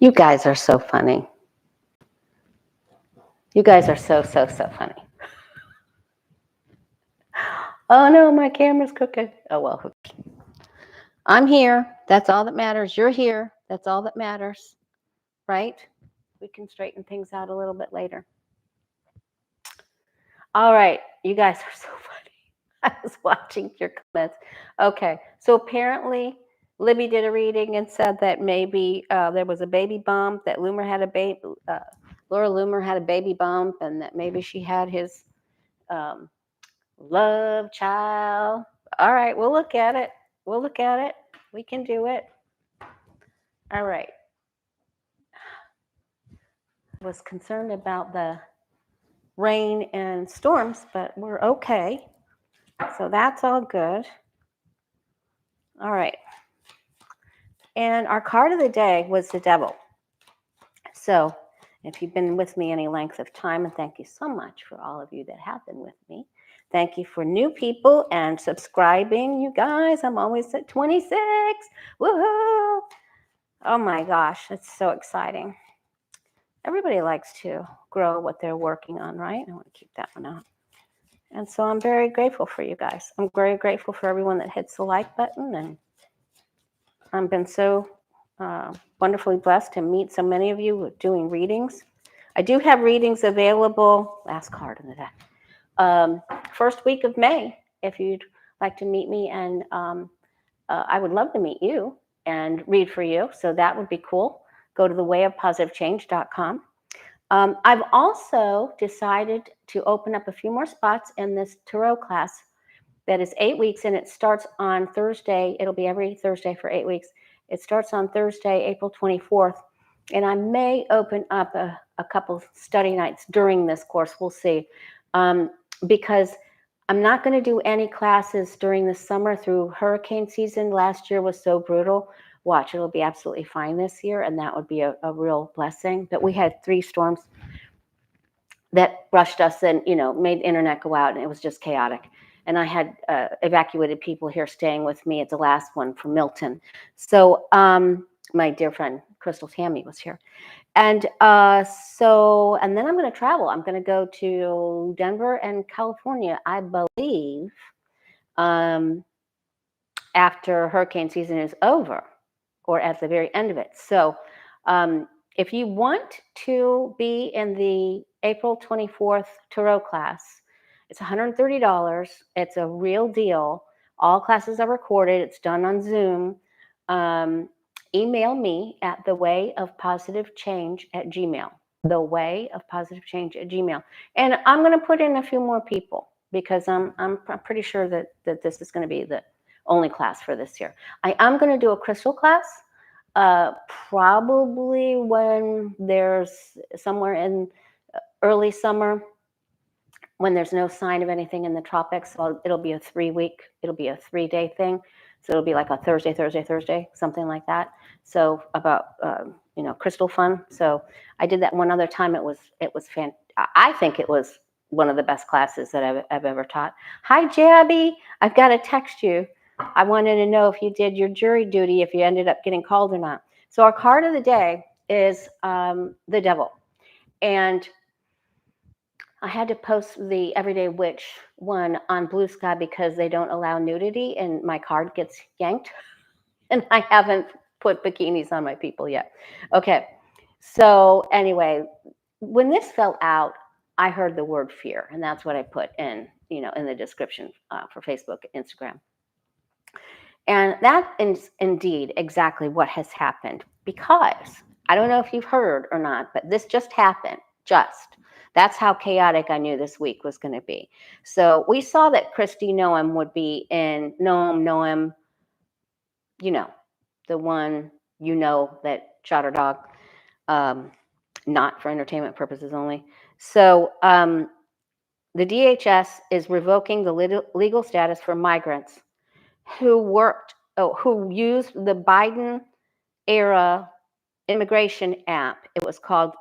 You guys are so funny. You guys are so funny. Oh no, my camera's cooking. Oh well. I'm here. That's all that matters. You're here. That's all that matters. Right? We can straighten things out a little bit later. All right. You guys are so funny. I was watching your comments. Okay. So apparently Libby did a reading and said that maybe there was a baby bump, that Loomer had a baby, Laura Loomer had a baby bump, and that maybe she had his love child. All right, we'll look at it. We'll look at it. We can do it. All right. I was concerned about the rain and storms, but we're okay. So that's all good. All right. And our card of the day was the devil. So if you've been with me any length of time, and thank you so much for all of you that have been with me. Thank you for new people and subscribing, you guys. I'm always at 26. Woohoo! Oh my gosh, it's so exciting. Everybody likes to grow what they're working on, right? I want to keep that one out. And so I'm very grateful for you guys. I'm very grateful for everyone that hits the like button. And I've been so wonderfully blessed to meet so many of you doing readings. I do have readings available, last card in the deck, first week of May, if you'd like to meet me. And I would love to meet you and read for you. So that would be cool. Go to thewayofpositivechange.com. I've also decided to open up a few more spots in this tarot class that is 8 weeks, and it starts on Thursday. It'll be every Thursday for 8 weeks. It starts on Thursday, April 24th, and I may open up a couple study nights during this course. We'll see, because I'm not going to do any classes during the summer through hurricane season. Last year was so brutal. Watch, it'll be absolutely fine this year, and that would be a real blessing. But we had 3 storms that rushed us and, made the internet go out, and it was just chaotic. And I had evacuated people here staying with me at the last one from Milton. So my dear friend, Crystal Tammy, was here. And and then I'm going to travel. I'm going to go to Denver and California, I believe, after hurricane season is over, or at the very end of it. So if you want to be in the April 24th tarot class, it's $130. It's a real deal. All classes are recorded. It's done on Zoom. Email me at thewayofpositivechange@gmail. Thewayofpositivechange@gmail. And I'm going to put in a few more people because I'm pretty sure that this is going to be the only class for this year. I am going to do a crystal class, probably when there's somewhere in early summer, when there's no sign of anything in the tropics. So it'll be a 3-day thing. So it'll be like a Thursday, something like that. So about, crystal fun. So I did that one other time. It was fantastic. I think it was one of the best classes that I've ever taught. Hi, Jabby. I've got to text you. I wanted to know if you did your jury duty, if you ended up getting called or not. So our card of the day is the devil. And I had to post the Everyday Witch one on Blue Sky because they don't allow nudity and my card gets yanked. And I haven't put bikinis on my people yet. Okay. So anyway, when this fell out, I heard the word fear, and that's what I put in the description for Facebook, Instagram. And that is indeed exactly what has happened, because I don't know if you've heard or not, but this just happened. That's how chaotic I knew this week was going to be. So we saw that Kristi Noem would be in Noem, the one that shot her dog, not for entertainment purposes only. So the DHS is revoking the legal status for migrants who used the Biden Era Immigration app. It was called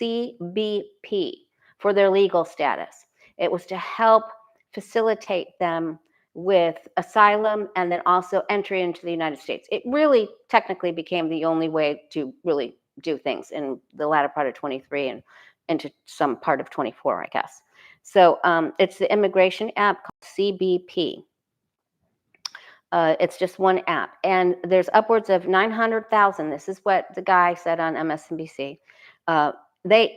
CBP for their legal status. It was to help facilitate them with asylum and then also entry into the United States. It really technically became the only way to really do things in the latter part of 23 and into some part of 24, I guess. So it's the immigration app called CBP. It's just one app, and there's upwards of 900,000. This is what the guy said on MSNBC.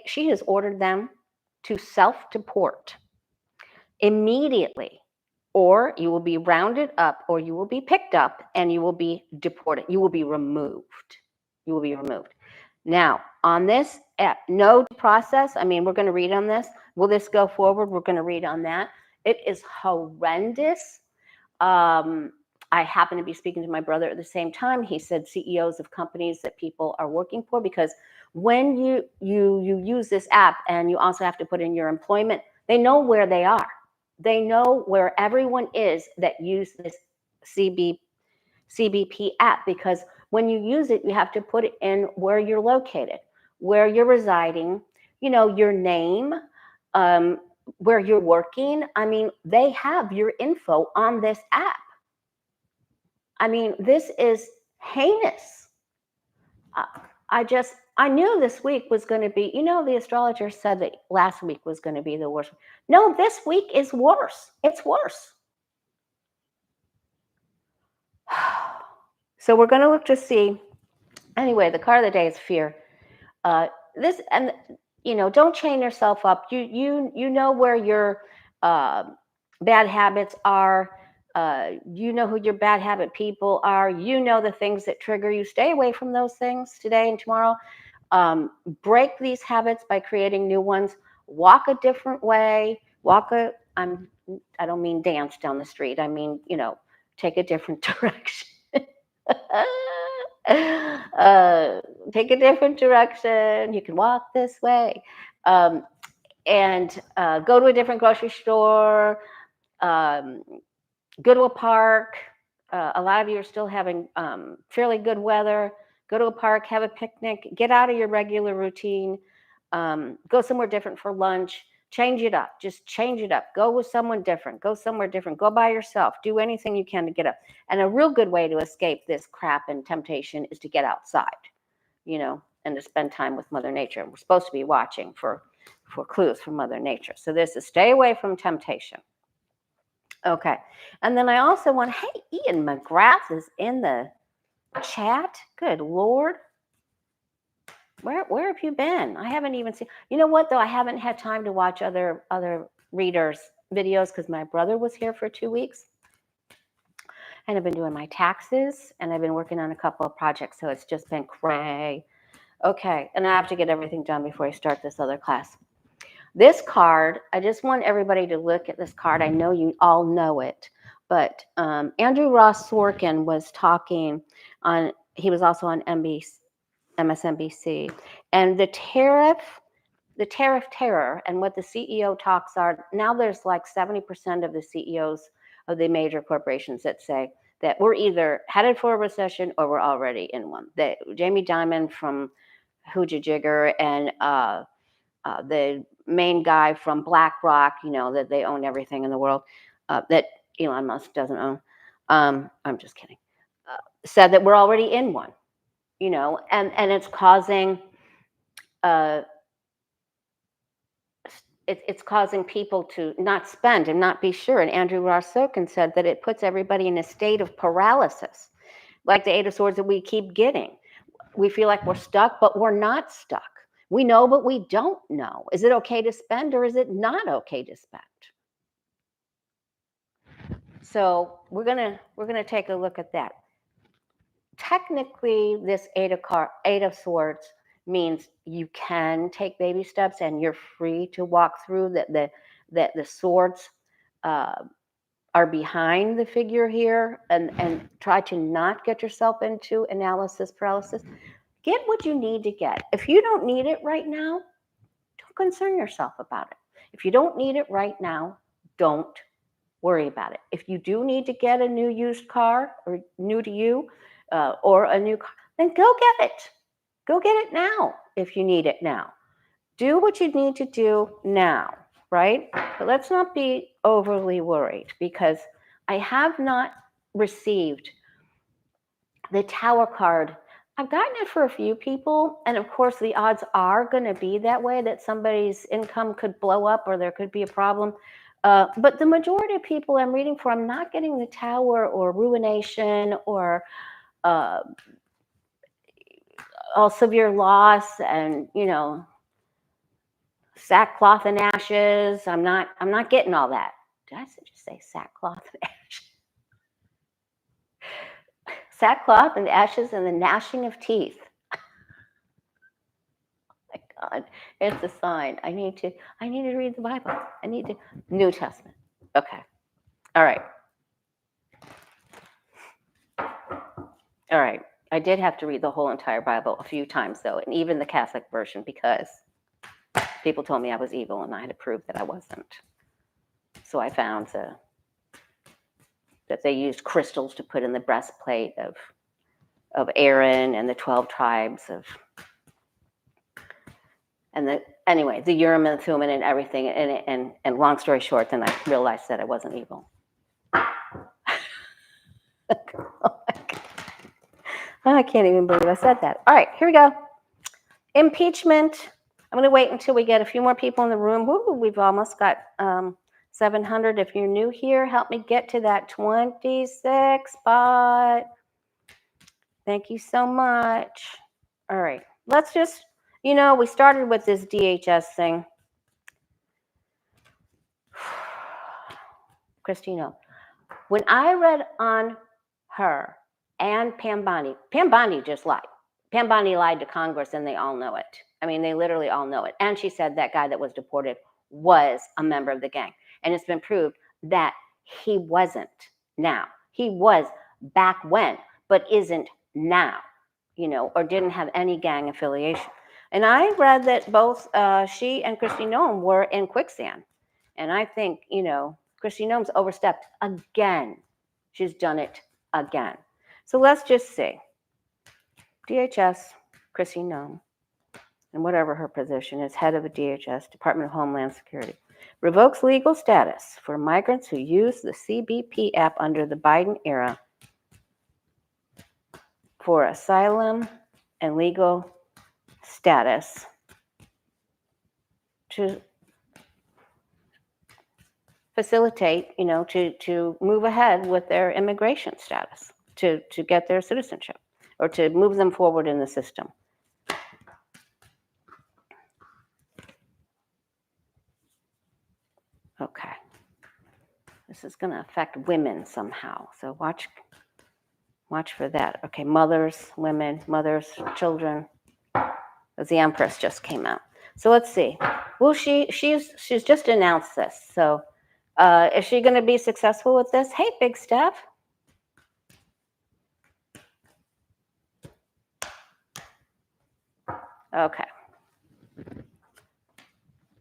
She has ordered them to self-deport immediately, or you will be rounded up, or you will be picked up, and you will be deported. You will be removed. You will be removed. Now, on this no process, I mean, we're going to read on this. Will this go forward? We're going to read on that. It is horrendous. I happen to be speaking to my brother at the same time. He said CEOs of companies that people are working for, because when you use this app and you also have to put in your employment, they know where they are. They know where everyone is that use this CBP app, because when you use it, you have to put it in where you're located, where you're residing, your name, where you're working. I mean, they have your info on this app. I mean, this is heinous. I knew this week was going to be, the astrologer said that last week was going to be the worst. No, this week is worse. It's worse. So we're going to look to see. Anyway, the card of the day is fear. Don't chain yourself up. You know where your bad habits are. You know who your bad habit people are. You know the things that trigger you. Stay away from those things today and tomorrow. Break these habits by creating new ones. Walk a different way. I don't mean dance down the street. I mean, take a different direction. Take a different direction. You can walk this way. And go to a different grocery store. Go to a park. A lot of you are still having fairly good weather. Go to a park, have a picnic, get out of your regular routine, go somewhere different for lunch, change it up, just change it up. Go with someone different, go somewhere different, go by yourself, do anything you can to get up. And a real good way to escape this crap and temptation is to get outside, and to spend time with Mother Nature. We're supposed to be watching for clues from Mother Nature. So this is stay away from temptation. Okay. And then I also want, hey, Ian McGrath is in the chat. Good Lord. Where have you been? I haven't even seen. You know what, though? I haven't had time to watch other readers' videos because my brother was here for 2 weeks. And I've been doing my taxes, and I've been working on a couple of projects, so it's just been cray. Okay, and I have to get everything done before I start this other class. This card, I just want everybody to look at this card. I know you all know it, but Andrew Ross Sorkin was talking on, he was also on MSNBC, and the tariff terror and what the CEO talks are, now there's like 70% of the CEOs of the major corporations that say that we're either headed for a recession or we're already in one. Jamie Dimon from Hooja Jigger and the main guy from BlackRock, that they own everything in the world, that Elon Musk doesn't own. I'm just kidding. Said that we're already in one, and it's causing it's causing people to not spend and not be sure. And Andrew Ross Sorkin said that it puts everybody in a state of paralysis, like the Eight of Swords that we keep getting. We feel like we're stuck, but we're not stuck. We know, but we don't know. Is it okay to spend or is it not okay to spend? So we're gonna take a look at that. Technically, this Eight of Swords means you can take baby steps and you're free to walk through that the swords are behind the figure here, and try to not get yourself into analysis paralysis. Get what you need to get. If you don't need it right now, don't concern yourself about it. If you don't need it right now, don't worry about it. If you do need to get a new used car, or new to you, or a new car, then go get it. Go get it now if you need it now. Do what you need to do now, right? But let's not be overly worried, because I have not received the Tower card I've gotten it for a few people, and of course the odds are going to be that way, that somebody's income could blow up or there could be a problem. But the majority of people I'm reading for, I'm not getting the tower or ruination or all severe loss and, sackcloth and ashes. I'm not getting all that. Did I just say sackcloth and ashes? Sackcloth and ashes and the gnashing of teeth. My God, it's a sign. I need to read the Bible. New Testament. Okay. All right. I did have to read the whole entire Bible a few times though, and even the Catholic version, because people told me I was evil and I had to prove that I wasn't. So I found that they used crystals to put in the breastplate of Aaron and the 12 tribes anyway, the Urim and Thummim and everything. And long story short, then I realized that I wasn't evil. I can't even believe I said that. All right, here we go. Impeachment. I'm going to wait until we get a few more people in the room. Woo, we've almost got 700. If you're new here, help me get to that 26 spot. Thank you so much. All right, let's just, we started with this DHS thing. Kristi Noem. When I read on her and Pam Bondi just lied. Pam Bondi lied to Congress and they all know it. I mean, they literally all know it. And she said that guy that was deported was a member of the gang. And it's been proved that he wasn't now. He was back when, but isn't now, or didn't have any gang affiliation. And I read that both she and Kristi Noem were in quicksand. And I think, Kristi Noem's overstepped again. She's done it again. So let's just see. DHS, Kristi Noem, and whatever her position is, head of the DHS, Department of Homeland Security, revokes legal status for migrants who use the CBP app under the Biden era for asylum and legal status to facilitate, to move ahead with their immigration status, to get their citizenship, or to move them forward in the system. Okay. This is going to affect women somehow. So watch for that. Okay, mothers, women, mothers, children. As the Empress just came out. So let's see. Well, she's just announced this. So is she going to be successful with this? Hey, Big Steph.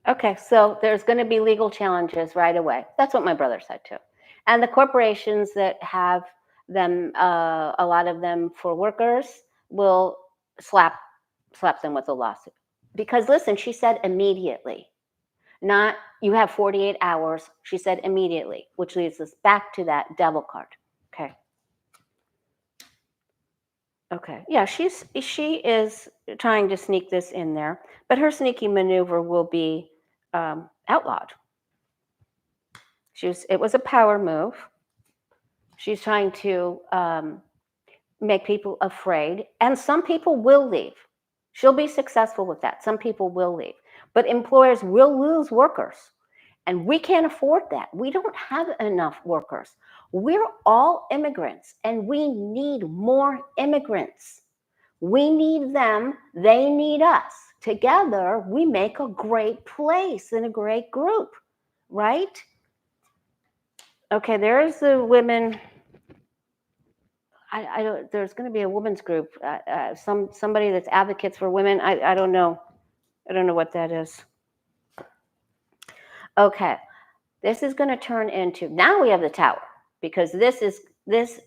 Okay, so there's going to be legal challenges right away. That's what my brother said too. And the corporations that have them, a lot of them for workers, will slap them with a lawsuit. Because listen, she said immediately, not you have 48 hours. She said immediately, which leads us back to that devil card. Okay. Yeah, she is trying to sneak this in there, but her sneaky maneuver will be outlawed. It was a power move. She's trying to make people afraid, and some people will leave. She'll be successful with that. Some people will leave, but employers will lose workers, and we can't afford that. We don't have enough workers. We're all immigrants, and we need more immigrants. We need them. They need us. Together, we make a great place and a great group, right? Okay, there's the women. I don't. There's going to be a women's group. Somebody that's advocates for women. I don't know. I don't know what that is. Okay, this is going to turn into, now we have the tower, because this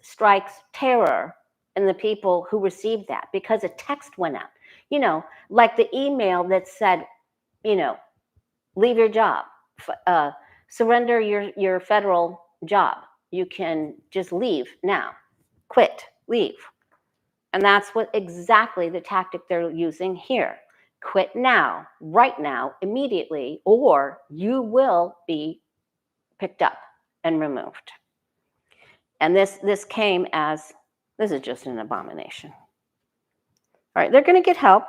strikes terror in the people who received that, because a text went out, like the email that said, leave your job, surrender your federal job. You can just leave now, quit, leave. And that's what exactly the tactic they're using here. Quit now, right now, immediately, or you will be picked up and removed. And this came as, this is just an abomination. All right, they're going to get help.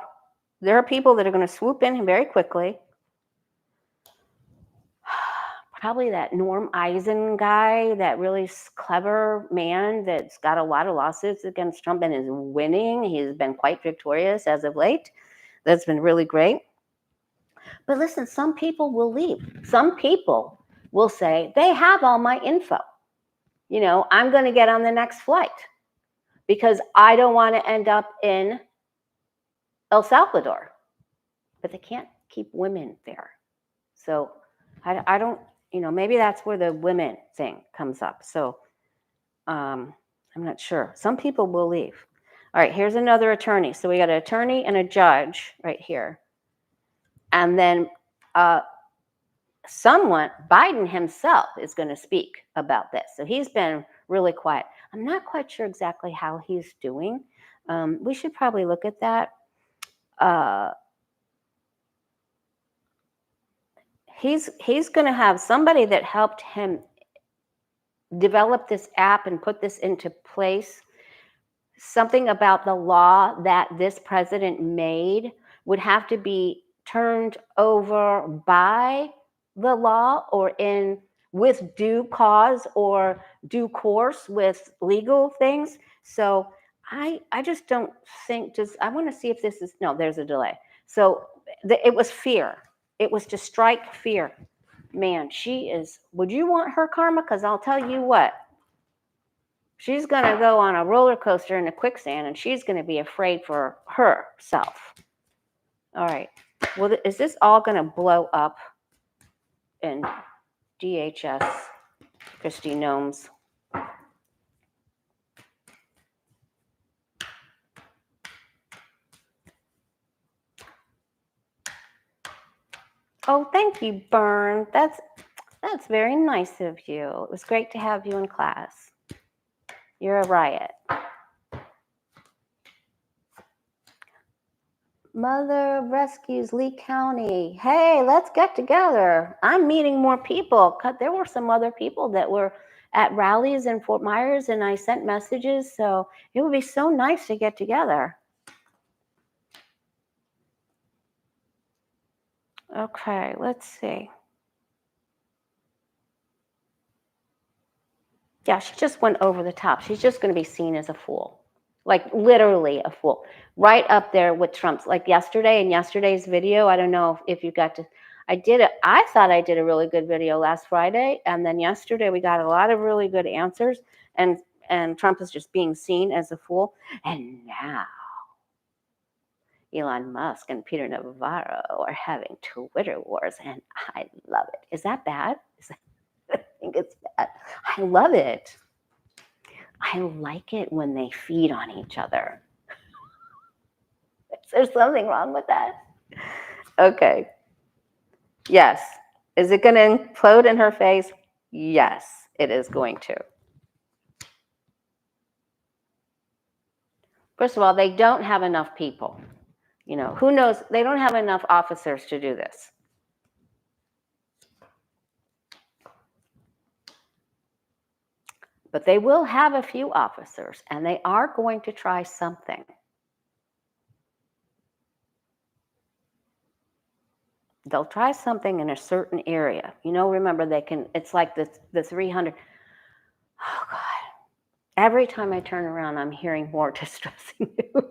There are people that are going to swoop in very quickly. Probably that Norm Eisen guy, that really clever man that's got a lot of lawsuits against Trump and is winning. He's been quite victorious as of late. That's been really great. But listen, some people will leave. Some people will say, they have all my info. You know, I'm going to get on the next flight because I don't want to end up in El Salvador. But they can't keep women there. So I don't, you know, maybe that's where the women thing comes up. So I'm not sure. Some people will leave. All right, here's another attorney. So we got an attorney and a judge right here. And then Biden himself is going to speak about this. So he's been really quiet. I'm not quite sure exactly how he's doing. We should probably look at that. He's going to have somebody that helped him develop this app and put this into place. Something about the law that this president made would have to be turned over by the law or with due cause or due course with legal things. So I just don't think, I want to see if this is, no, there's a delay. So it was fear. It was to strike fear. Man, would you want her karma? Because I'll tell you what, she's going to go on a roller coaster in the quicksand and she's going to be afraid for herself. All right. Well, is this all going to blow up in DHS, Kristi Noem's? Oh, thank you, Bern. That's very nice of you. It was great to have you in class. You're a riot. Mother rescues Lee County. Hey, let's get together. I'm meeting more people. There were some other people that were at rallies in Fort Myers, and I sent messages. So it would be so nice to get together. Okay, let's see. Yeah, she just went over the top. She's just going to be seen as a fool. Like literally a fool. Right up there with Trump's. Like yesterday, in yesterday's video, I don't know if you got to, I thought I did a really good video last Friday. And then yesterday we got a lot of really good answers. And Trump is just being seen as a fool. And now Elon Musk and Peter Navarro are having Twitter wars. And I love it. Is that bad? I think it's bad. I love it. I like it when they feed on each other. Is there something wrong with that? Okay. Yes. Is it going to implode in her face? Yes, it is going to. First of all, they don't have enough people. You know, who knows? They don't have enough officers to do this. But they will have a few officers, and they are going to try something. They'll try something in a certain area. You know, remember, it's like the 300. Oh, God. Every time I turn around, I'm hearing more distressing news.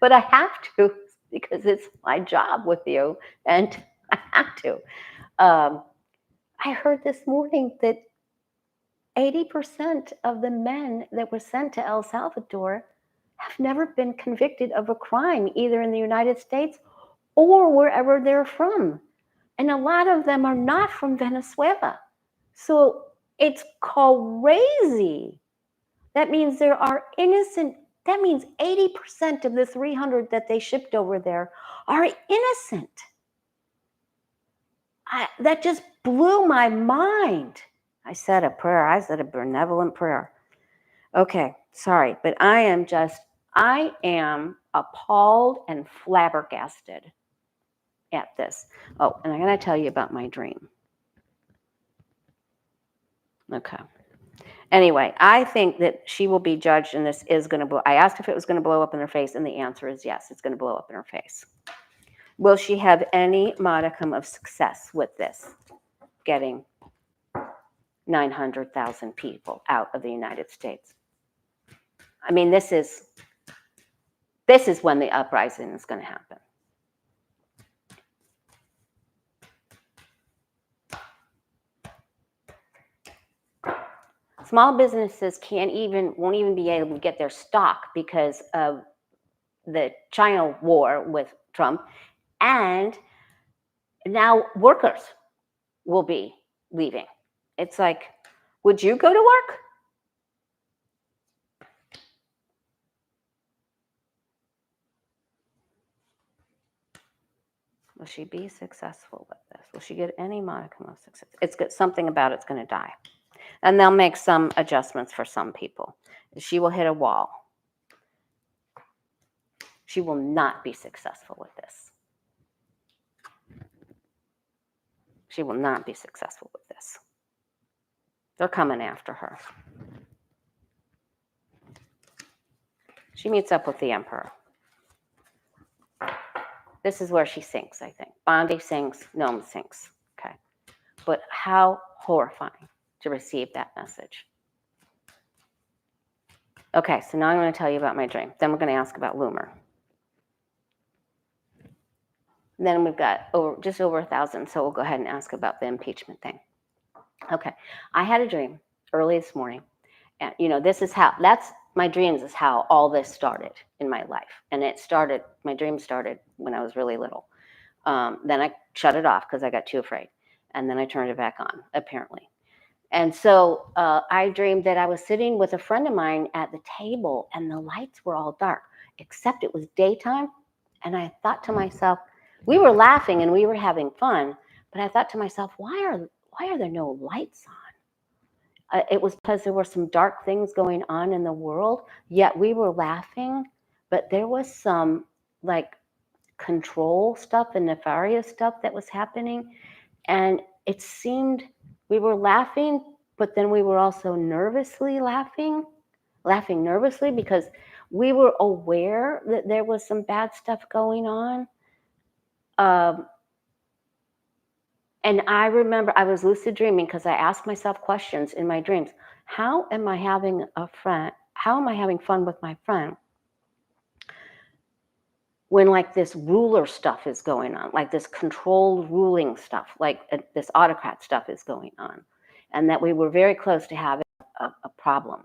But I have to, because it's my job with you, and I have to. I heard this morning that 80% of the men that were sent to El Salvador have never been convicted of a crime, either in the United States or wherever they're from. And a lot of them are not from Venezuela. So it's crazy. That means there are innocent, that means 80% of the 300 that they shipped over there are innocent. That just blew my mind. I said a prayer. I said a benevolent prayer. Okay, sorry, but I am just I am appalled and flabbergasted at this. Oh, and I'm going to tell you about my dream. Okay. Anyway, I think that she will be judged and this is going to blow. I asked if it was going to blow up in her face, and the answer is yes, it's going to blow up in her face. Will she have any modicum of success with this, getting 900,000 people out of the United States? I mean, this is when the uprising is going to happen. Small businesses won't even be able to get their stock because of the China war with Trump, and now workers will be leaving. It's like, would you go to work? Will she be successful with this? Will she get any modicum of success? It's got something about it's going to die. And they'll make some adjustments for some people. She will hit a wall. She will not be successful with this. She will not be successful with this. They're coming after her. She meets up with the emperor. This is where she sinks, I think. Bondi sinks, Noem sinks. Okay. But how horrifying to receive that message. Okay, so now I'm going to tell you about my dream. Then we're going to ask about Loomer. Then we've got just over 1,000, so we'll go ahead and ask about the impeachment thing. Okay, I had a dream early this morning, and my dreams is how all this started in my life. And my dream started when I was really little. Then I shut it off because I got too afraid. And then I turned it back on, apparently. And so I dreamed that I was sitting with a friend of mine at the table and the lights were all dark, except it was daytime. And I thought to myself, we were laughing and we were having fun, but I thought to myself, why are there no lights on? It was because there were some dark things going on in the world, yet we were laughing, but there was some like control stuff and nefarious stuff that was happening. And it seemed we were laughing, but then we were also laughing nervously because we were aware that there was some bad stuff going on. And I remember I was lucid dreaming because I asked myself questions in my dreams. How am I having fun with my friend when like this ruler stuff is going on, like this controlled ruling stuff, like this autocrat stuff is going on, and that we were very close to having a problem.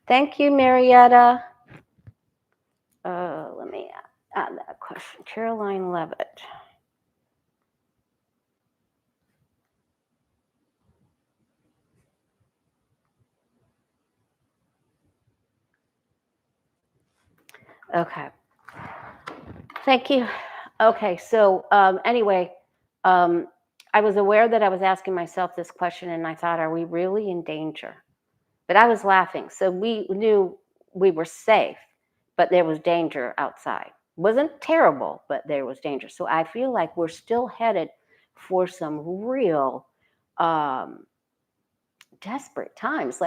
Thank you, Marietta. Let me add that question. Caroline Levitt. Okay. Thank you. Okay, so anyway, I was aware that I was asking myself this question and I thought, are we really in danger? But I was laughing, so we knew we were safe, but there was danger outside. It wasn't terrible, but there was danger. So I feel like we're still headed for some real desperate times,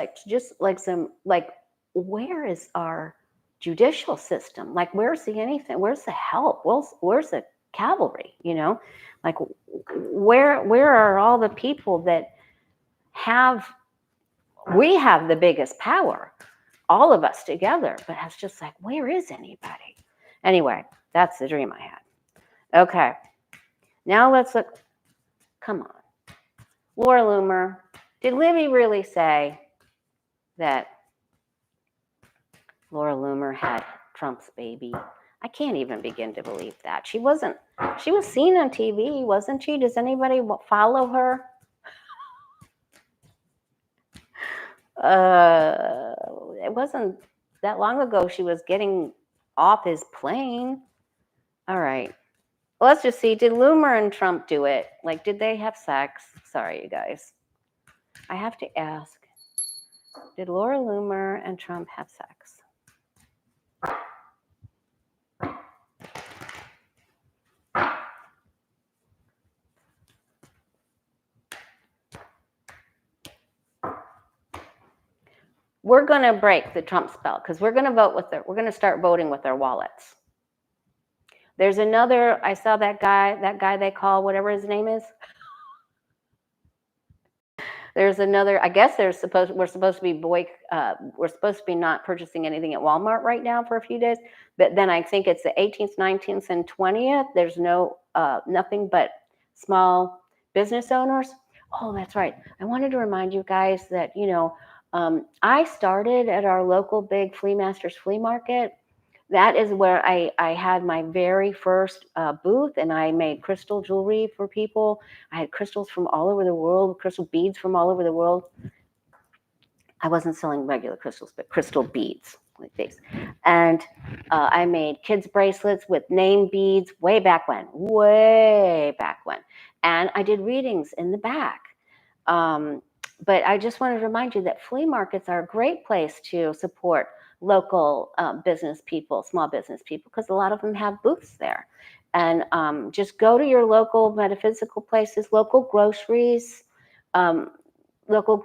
where is our judicial system? Like, where's the help? Where's the cavalry? Like, where are all the people that we have the biggest power, all of us together, but it's just like, where is anybody? Anyway, that's the dream I had. Okay, now let's look. Come on, Laura Loomer. Did Libby really say that Laura Loomer had Trump's baby? I can't even begin to believe that. She was seen on TV, wasn't she? Does anybody follow her? It wasn't that long ago she was getting off his plane. All right. Well, let's just see. Did Loomer and Trump do it? Like, did they have sex? Sorry, you guys. I have to ask. Did Laura Loomer and Trump have sex? We're going to break the Trump spell because we're going to vote with we're going to start voting with their wallets. There's another, I saw that guy they call whatever his name is. There's another, I guess we're supposed to be we're supposed to be not purchasing anything at Walmart right now for a few days, but then I think it's the 18th, 19th, and 20th. There's no nothing but small business owners. Oh, that's right. I wanted to remind you guys that, I started at our local big Flea Masters flea market. That is where I had my very first booth, and I made crystal jewelry for people. I had crystals from all over the world, crystal beads from all over the world. I wasn't selling regular crystals, but crystal beads like these. And I made kids' bracelets with name beads way back when. And I did readings in the back. But I just wanted to remind you that flea markets are a great place to support local business people, small business people, because a lot of them have booths there. And just go to your local metaphysical places, local groceries, local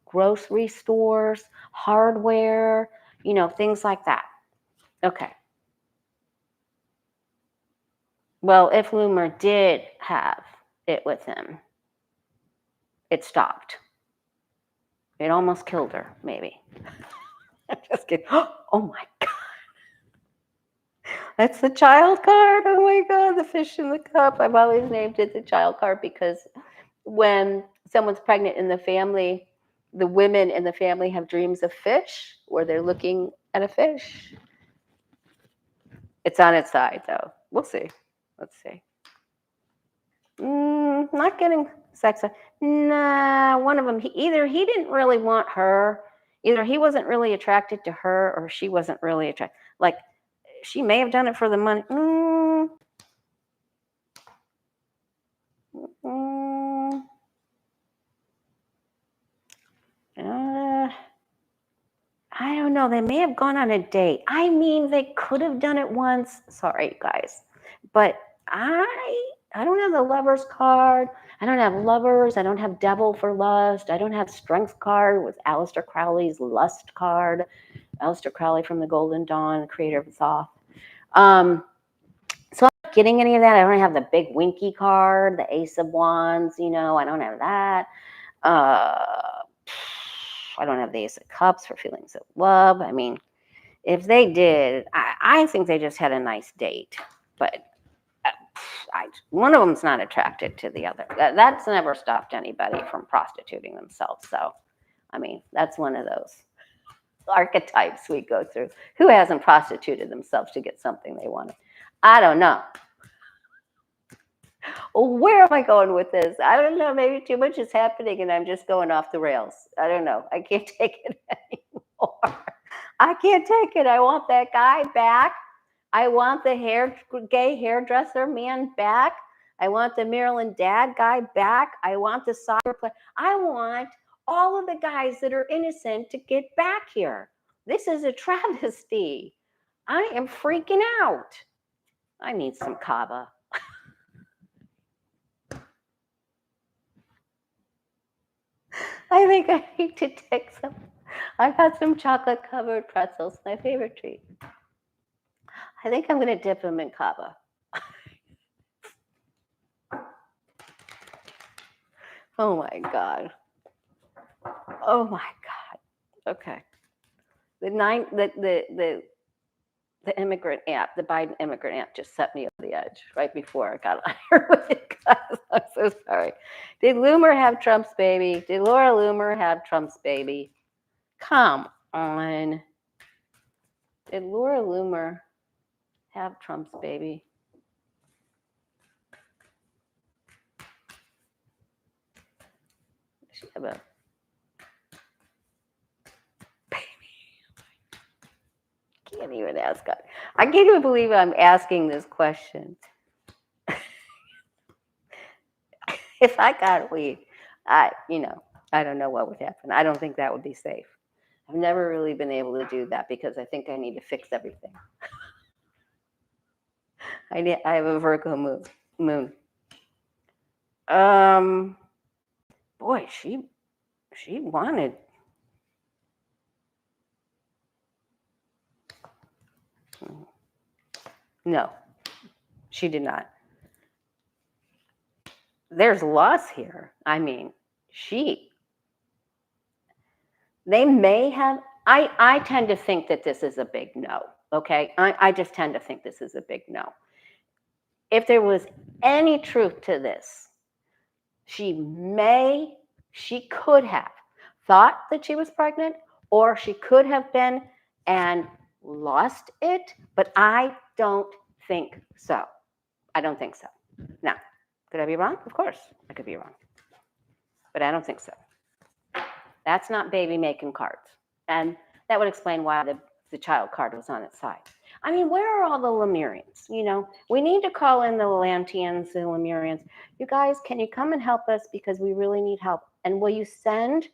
grocery stores, hardware, things like that. Okay. Well, if Loomer did have it with him, it stopped. It almost killed her, maybe. I'm just kidding. Oh my God. That's the child card. Oh my God, the fish in the cup. I've always named it the child card because when someone's pregnant in the family, the women in the family have dreams of fish or they're looking at a fish. It's on its side though. We'll see. Let's see. Not getting sex. Nah, one of them, either he didn't really want her, either he wasn't really attracted to her or she wasn't really attracted. Like, she may have done it for the money. I don't know. They may have gone on a date. I mean, they could have done it once. Sorry, guys. But I don't have the lover's card. I don't have lovers. I don't have devil for lust. I don't have strength card with Aleister Crowley's lust card. Aleister Crowley from the Golden Dawn, creator of Thoth. So I'm not getting any of that. I don't have the big winky card, the Ace of Wands. I don't have that. I don't have the Ace of Cups for feelings of love. I mean, if they did, I think they just had a nice date. But one of them's not attracted to the other. That's never stopped anybody from prostituting themselves. So, I mean, that's one of those archetypes we go through. Who hasn't prostituted themselves to get something they wanted? I don't know. Where am I going with this? I don't know. Maybe too much is happening and I'm just going off the rails. I don't know. I can't take it anymore. I can't take it. I want that guy back. I want the gay hairdresser man back. I want the Maryland dad guy back. I want the soccer player. I want all of the guys that are innocent to get back here. This is a travesty. I am freaking out. I need some kava. I think I need to take some. I've had some chocolate covered pretzels, my favorite treat. I think I'm going to dip them in kava. Oh my God. Oh my God. Okay. The immigrant app, the Biden immigrant app just set me over the edge right before I got on here with it, guys. I'm so sorry. Did Loomer have Trump's baby? Did Laura Loomer have Trump's baby? Come on. Did Laura Loomer have Trump's baby? Does she have a can't even ask God. I can't even believe I'm asking this question. If I got weed, I don't know what would happen. I don't think that would be safe. I've never really been able to do that because I think I need to fix everything. I have a Virgo moon. Boy, she wanted. No, she did not. There's loss here. I mean, they may have, I tend to think that this is a big no, okay? I just tend to think this is a big no. If there was any truth to this, she could have thought that she was pregnant, or she could have been and lost it, but I don't think so. I don't think so. Now, could I be wrong? Of course, I could be wrong. But I don't think so. That's not baby making cards. And that would explain why the child card was on its side. I mean, where are all the Lemurians? You know, we need to call in the Atlanteans, the Lemurians. You guys, can you come and help us? Because we really need help. And will you send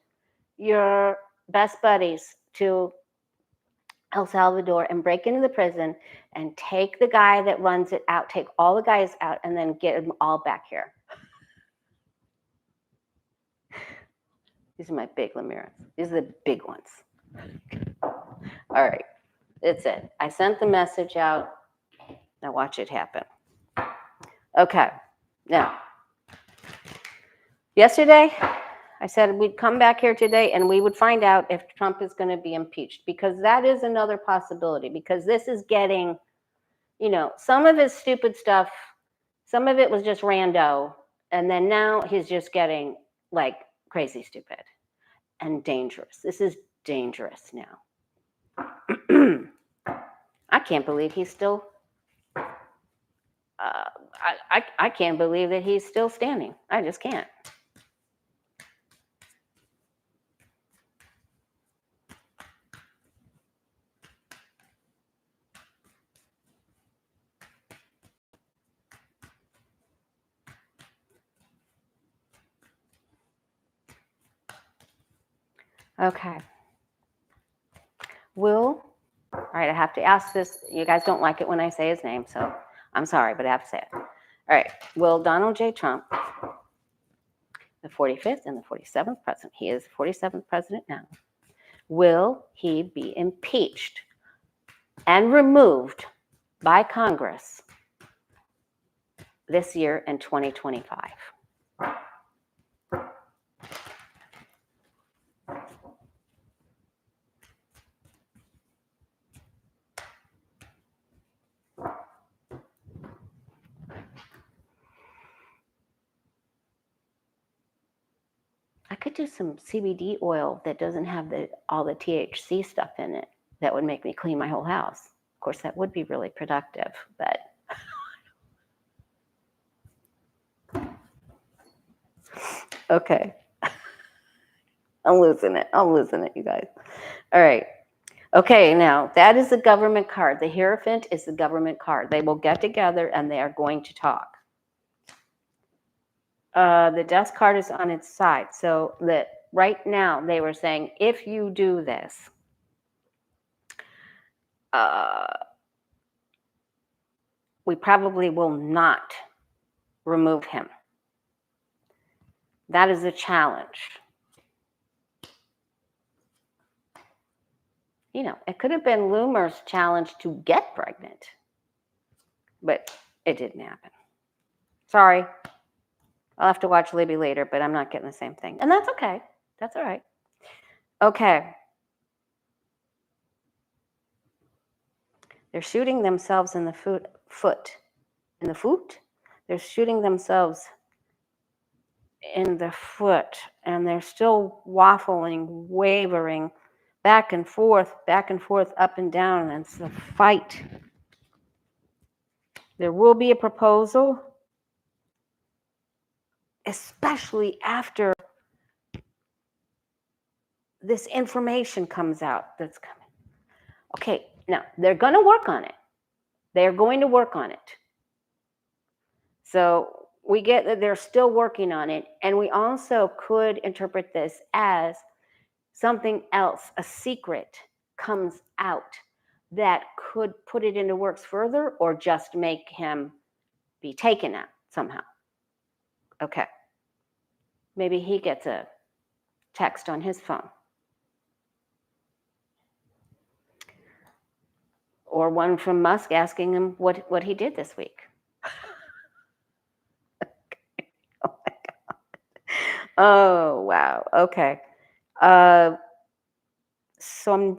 your best buddies to El Salvador and break into the prison and take the guy that runs it out, take all the guys out, and then get them all back here? These are my big Lemurians. These are the big ones. All right, that's it. I sent the message out. Now watch it happen. Okay, now, yesterday, I said we'd come back here today and we would find out if Trump is going to be impeached, because that is another possibility, because this is getting, you know, some of his stupid stuff, some of it was just rando, and then now he's just getting like crazy stupid and dangerous. This is dangerous now. I can't believe he's still, I can't believe that he's still standing. I just can't. Okay. All right, I have to ask this. You guys don't like it when I say his name, so I'm sorry, but I have to say it. All right, will Donald J. Trump, the 45th and the 47th president, he is the 47th president now, will he be impeached and removed by Congress this year in 2025? I could do some CBD oil that doesn't have all the THC stuff in it. That would make me clean my whole house. Of course, that would be really productive, but okay. I'm losing it, you guys. All right. Okay, now that is the government card. The Hierophant is the government card. They will get together and they are going to talk. The death card is on its side. So that right now they were saying, if you do this, we probably will not remove him. That is a challenge. You know, it could have been Loomer's challenge to get pregnant, but it didn't happen. Sorry. I'll have to watch Libby later, but I'm not getting the same thing. And that's okay. That's all right. Okay. They're shooting themselves in the foot. In the foot? They're shooting themselves in the foot, and they're still waffling, wavering, back and forth, up and down, and it's a fight. There will be a proposal, especially after this information comes out that's coming. Okay, now they're going to work on it. They're going to work on it. So, we get that they're still working on it. And we also could interpret this as something else, a secret comes out that could put it into works further or just make him be taken out somehow. Okay. Maybe he gets a text on his phone. Or one from Musk asking him what he did this week. Oh my God. Oh, wow. Okay. So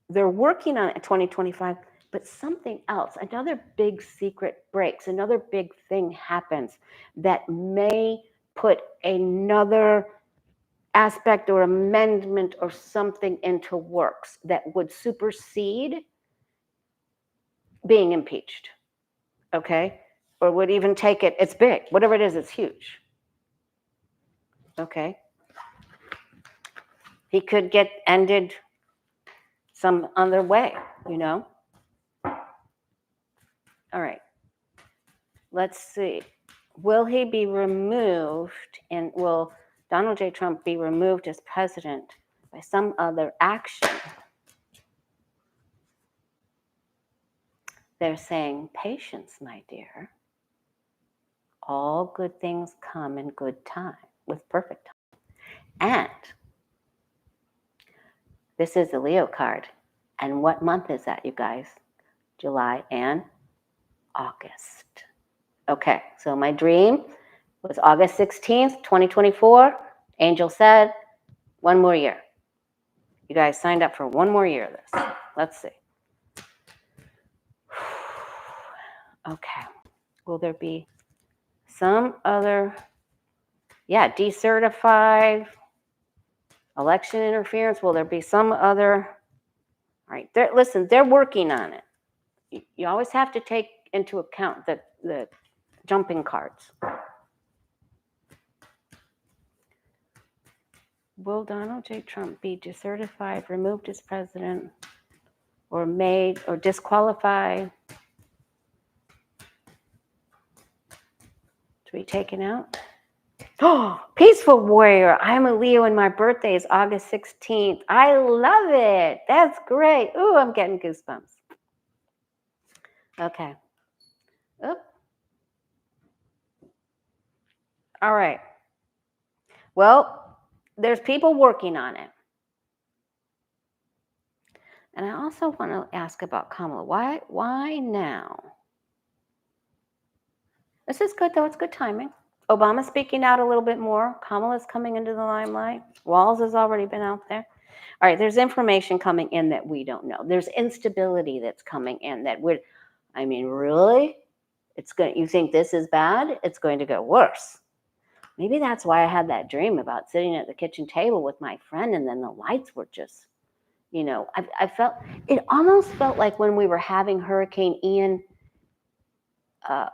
they're working on it in 2025, but something else, another big secret breaks, another big thing happens that may put another aspect or amendment or something into works that would supersede being impeached, okay? Or would even take it, it's big, whatever it is, it's huge, okay? He could get ended some other way, you know? All right, let's see. Will he be removed, and will Donald J. Trump be removed as president by some other action? They're saying, patience, my dear. All good things come in good time, with perfect time. And this is the Leo card. And what month is that, you guys? July and August. Okay, so my dream was August 16th, 2024. Angel said, one more year. You guys signed up for one more year of this. Let's see. Okay. Will there be some other, decertified, election interference? Will there be some other? All right. Listen, they're working on it. You always have to take into account the jumping cards. Will Donald J. Trump be decertified, removed as president, or made or disqualified to be taken out? Oh, peaceful warrior. I'm a Leo and my birthday is August 16th. I love it. That's great. Ooh, I'm getting goosebumps. Okay. Oop. All right. Well, there's people working on it. And I also want to ask about Kamala. Why now? This is good, though. It's good timing. Obama's speaking out a little bit more. Kamala's coming into the limelight. Walz has already been out there. All right, there's information coming in that we don't know. There's instability that's coming in that really? You think this is bad? It's going to go worse. Maybe that's why I had that dream about sitting at the kitchen table with my friend and then the lights were just, it almost felt like when we were having Hurricane Ian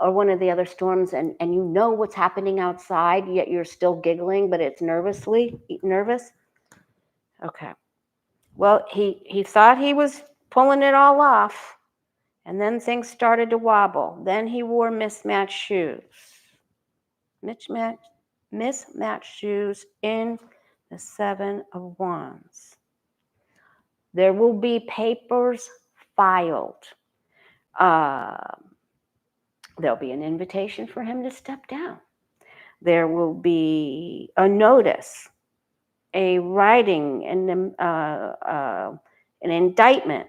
or one of the other storms and you know what's happening outside, yet you're still giggling, but it's nervous. Okay. Well, he thought he was pulling it all off, and then things started to wobble. Then he wore mismatched shoes. Mismatched shoes in the Seven of Wands. There will be papers filed. There'll be an invitation for him to step down. There will be a notice, a writing, an indictment.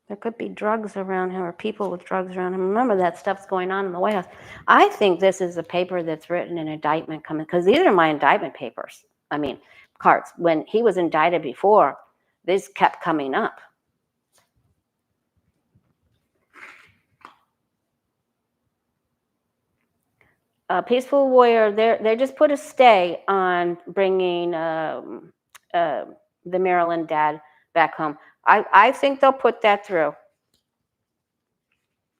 There could be drugs around him or people with drugs around him. Remember that stuff's going on in the White House. I think this is a paper that's written, an indictment coming, because these are my indictment papers. Cards. When he was indicted before, this kept coming up. Peaceful warrior, they just put a stay on bringing the Maryland dad back home. I think they'll put that through.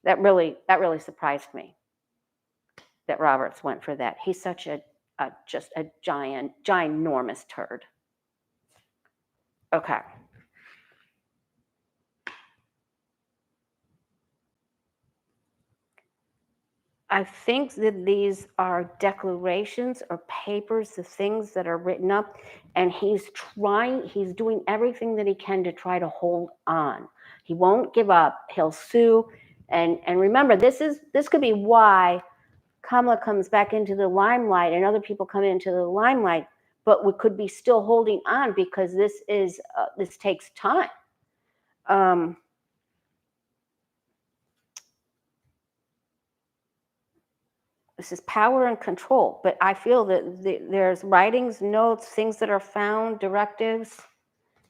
That really surprised me that Roberts went for that. He's such just a ginormous turd. Okay. I think that these are declarations or papers, the things that are written up, and he's doing everything that he can to try to hold on. He won't give up. He'll sue. And remember, this could be why Kamala comes back into the limelight and other people come into the limelight, but we could be still holding on because this takes time. This is power and control, but I feel that there's writings, notes, things that are found, directives.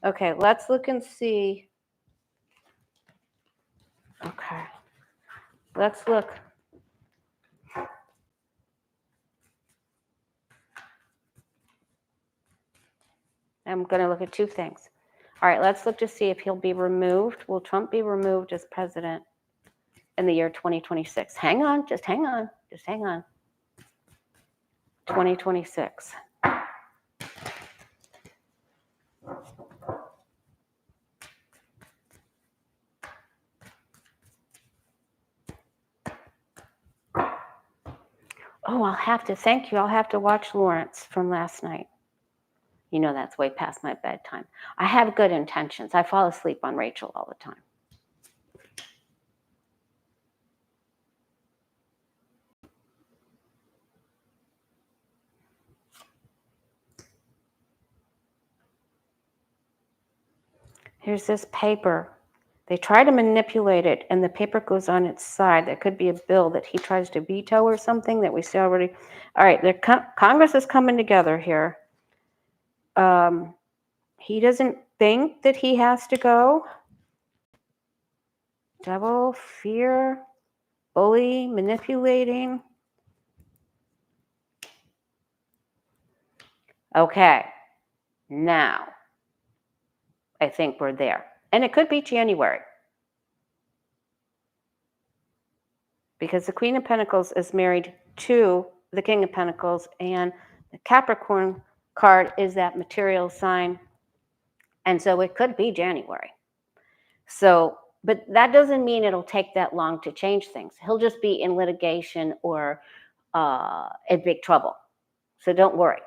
Okay, let's look and see. Okay, let's look. I'm going to look at two things. All right, let's look to see if he'll be removed. Will Trump be removed as president in the year 2026? Hang on, just hang on, just hang on. 2026. Oh, I'll have to, thank you. I'll have to watch Lawrence from last night. You know, that's way past my bedtime. I have good intentions. I fall asleep on Rachel all the time. Here's this paper. They try to manipulate it, and the paper goes on its side. That could be a bill that he tries to veto or something that we see already. All right, Congress is coming together here. He doesn't think that he has to go. Devil, fear, bully, manipulating. Okay, now I think we're there. And it could be January. Because the Queen of Pentacles is married to the King of Pentacles, and the Capricorn card is that material sign. And so it could be January. So, but that doesn't mean it'll take that long to change things. He'll just be in litigation or in big trouble. So don't worry.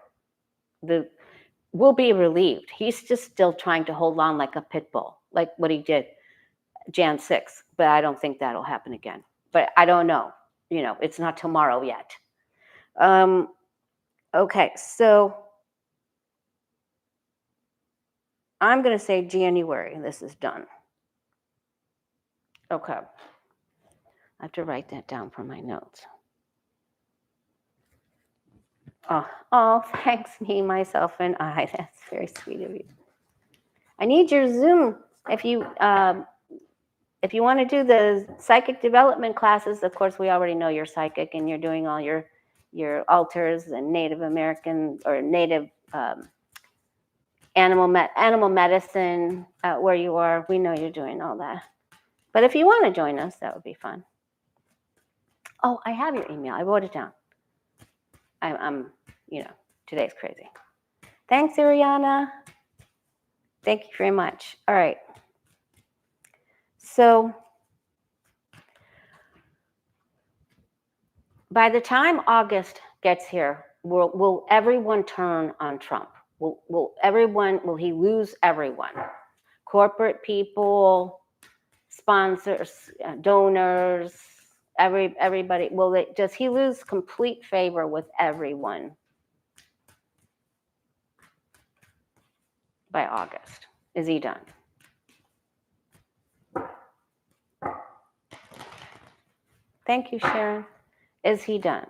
We'll be relieved. He's just still trying to hold on like a pit bull, like what he did Jan 6th. But I don't think that'll happen again. But I don't know. You know, it's not tomorrow yet. Okay, so I'm going to say January. This is done. Okay. I have to write that down for my notes. Oh, thanks, me, myself, and I. That's very sweet of you. I need your Zoom. If you want to do the psychic development classes, of course, we already know you're psychic and you're doing all your altars and Native American or Native animal medicine where you are. We know you're doing all that. But if you want to join us, that would be fun. Oh, I have your email. I wrote it down. I'm today's crazy. Thanks, Ariana. Thank you very much. All right. So by the time August gets here, will everyone turn on Trump? Will he lose everyone? Corporate people, sponsors, donors, everybody. Does he lose complete favor with everyone by August? Is he done? Thank you, Sharon. Is he done?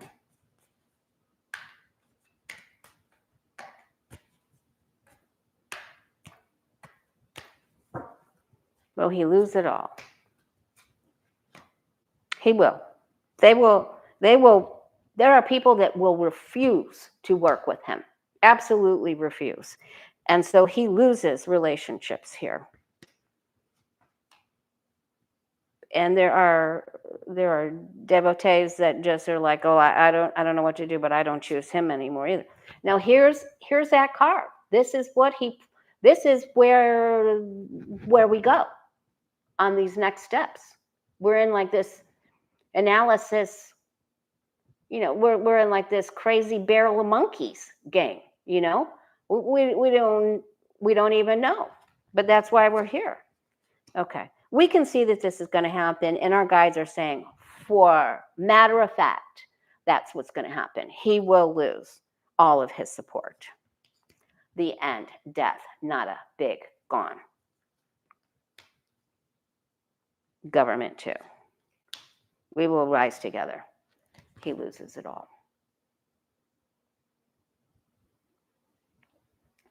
Will he lose it all? He will. They will. There are people that will refuse to work with him. Absolutely refuse. And so he loses relationships here. And there are devotees that just are like, oh, I don't know what to do, but I don't choose him anymore either. Now here's that card. This is what This is where we go on these next steps. We're in like this analysis, we're in like this crazy barrel of monkeys game, we don't even know, but that's why we're here. Okay, we can see that this is going to happen, and our guides are saying, for matter of fact, that's what's going to happen. He will lose all of his support. The end, death, nada, big, gone. Government too. We will rise together. He loses it all.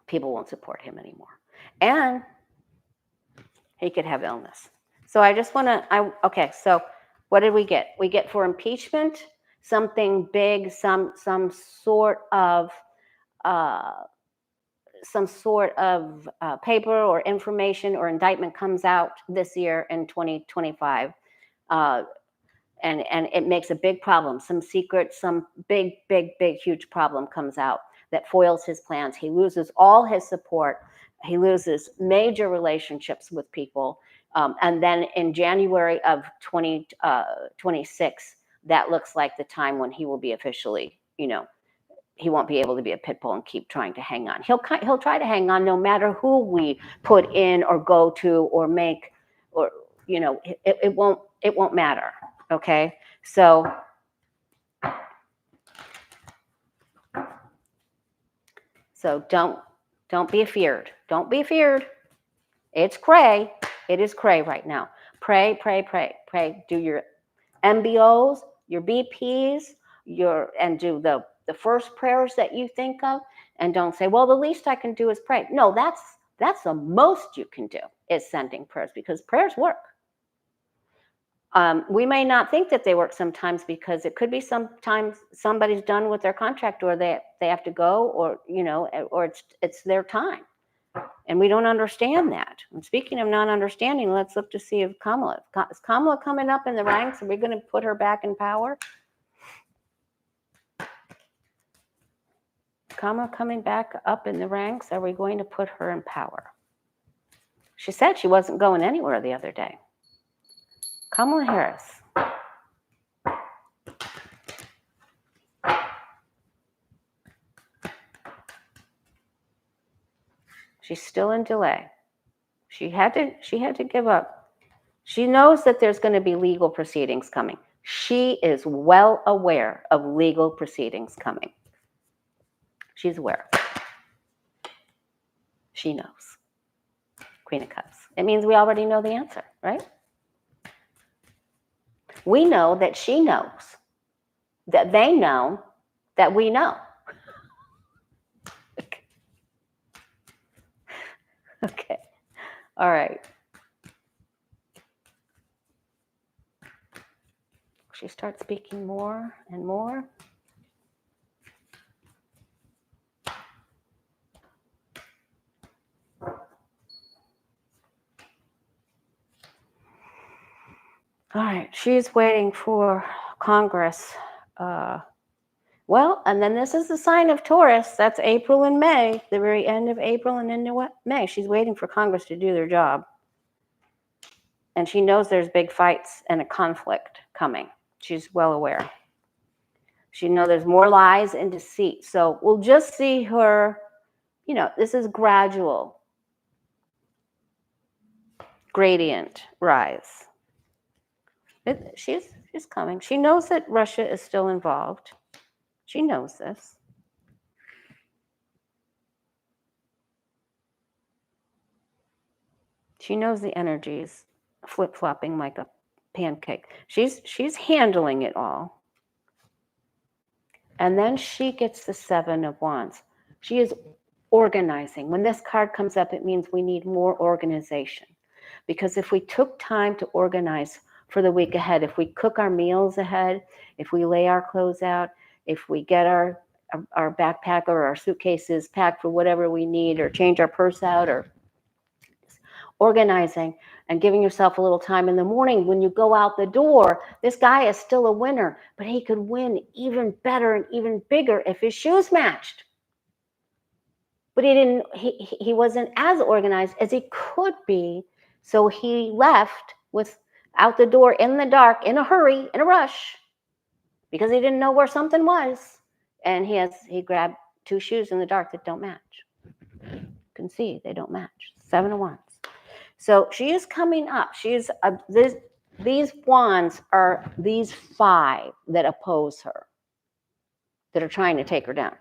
People won't support him anymore. And he could have illness. So I just want to, okay, so what did we get? We get for impeachment, something big, some sort of paper or information or indictment comes out this year in 2025. And it makes a big problem. Some secret, some big, huge problem comes out that foils his plans. He loses all his support. He loses major relationships with people. And then in January of 2026, that looks like the time when he will be officially, he won't be able to be a pit bull and keep trying to hang on. He'll try to hang on no matter who we put in or go to or make, or, it won't matter. Okay, so don't be afeared. Don't be afeared. It's cray. It is cray right now. Pray. Do your MBOs, your BPs, and do the first prayers that you think of, and don't say, well, the least I can do is pray. No, that's the most you can do, is sending prayers, because prayers work. We may not think that they work sometimes, because it could be sometimes somebody's done with their contract, or they have to go, or or it's their time, and we don't understand that. And speaking of not understanding, let's look to see if is Kamala coming up in the ranks. Are we going to put her back in power? Kamala coming back up in the ranks. Are we going to put her in power? She said she wasn't going anywhere the other day. Kamala Harris. She's still in delay. She had to give up. She knows that there's going to be legal proceedings coming. She is well aware of legal proceedings coming. She's aware. She knows. Queen of Cups. It means we already know the answer, right? We know that she knows, that they know, that we know. Okay. All right. She starts speaking more and more. All right, she's waiting for Congress. Well, and then this is the sign of Taurus. That's April and May, the very end of April and into May. She's waiting for Congress to do their job. And she knows there's big fights and a conflict coming. She's well aware. She knows there's more lies and deceit. So we'll just see her, this is gradual. Gradient rise. She's coming. She knows that Russia is still involved. She knows this. She knows the energies flip-flopping like a pancake. She's handling it all. And then she gets the Seven of Wands. She is organizing. When this card comes up, it means we need more organization. Because if we took time to organize for the week ahead, if we cook our meals ahead, if we lay our clothes out, if we get our backpack or our suitcases packed for whatever we need, or change our purse out, or organizing and giving yourself a little time in the morning when you go out the door. This guy is still a winner, but he could win even better and even bigger if his shoes matched. but he wasn't as organized as he could be. So he left out the door in the dark, in a hurry, in a rush, because he didn't know where something was. And he grabbed 2 shoes in the dark that don't match. You can see they don't match. 7 of Wands. So she is coming up. These wands are these 5 that oppose her, that are trying to take her down.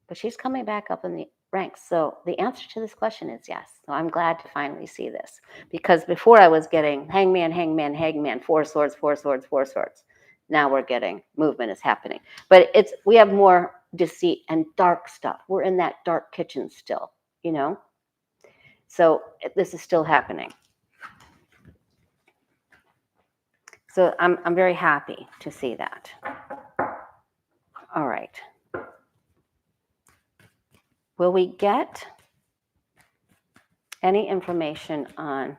But she's coming back up in the ranks. So the answer to this question is yes. So I'm glad to finally see this, because before I was getting hangman, hangman, hangman, 4 swords, 4 swords, 4 swords. Now we're getting movement is happening. But we have more deceit and dark stuff. We're in that dark kitchen still, you know? So this is still happening. So I'm very happy to see that. All right. Will we get any information on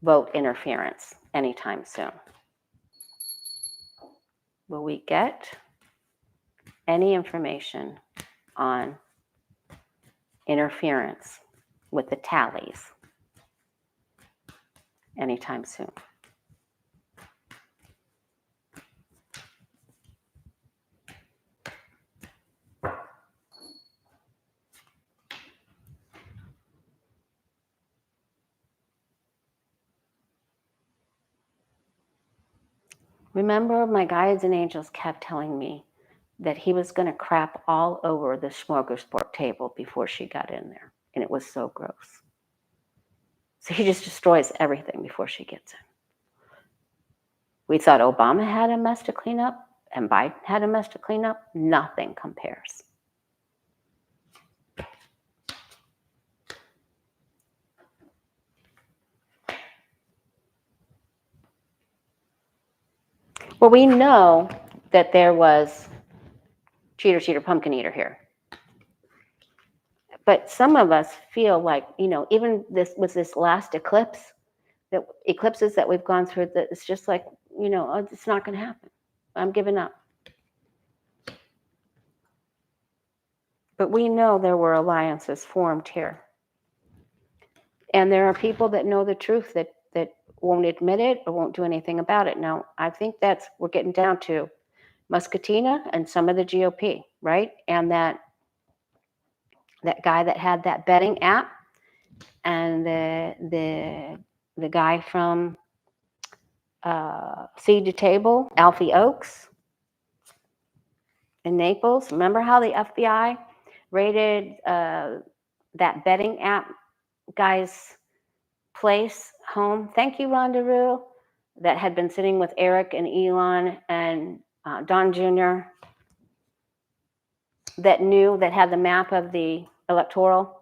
vote interference anytime soon? Will we get any information on interference with the tallies anytime soon? Remember, my guides and angels kept telling me that he was going to crap all over the smorgasbord table before she got in there. And it was so gross. So he just destroys everything before she gets in. We thought Obama had a mess to clean up and Biden had a mess to clean up. Nothing compares. Well, we know that there was cheater, pumpkin eater here. But some of us feel like, even this last eclipse, that eclipses that we've gone through, that it's just like, it's not going to happen. I'm giving up. But we know there were alliances formed here. And there are people that know the truth that won't admit it or won't do anything about it. Now, I think we're getting down to Muscatina and some of the GOP, right? And that guy that had that betting app, and the guy from Seed to Table, Alfie Oakes in Naples. Remember how the FBI raided that betting app guy's place, home? Thank you, Rhonda Rue. That had been sitting with Eric and Elon and Don Jr. that had the map of the electoral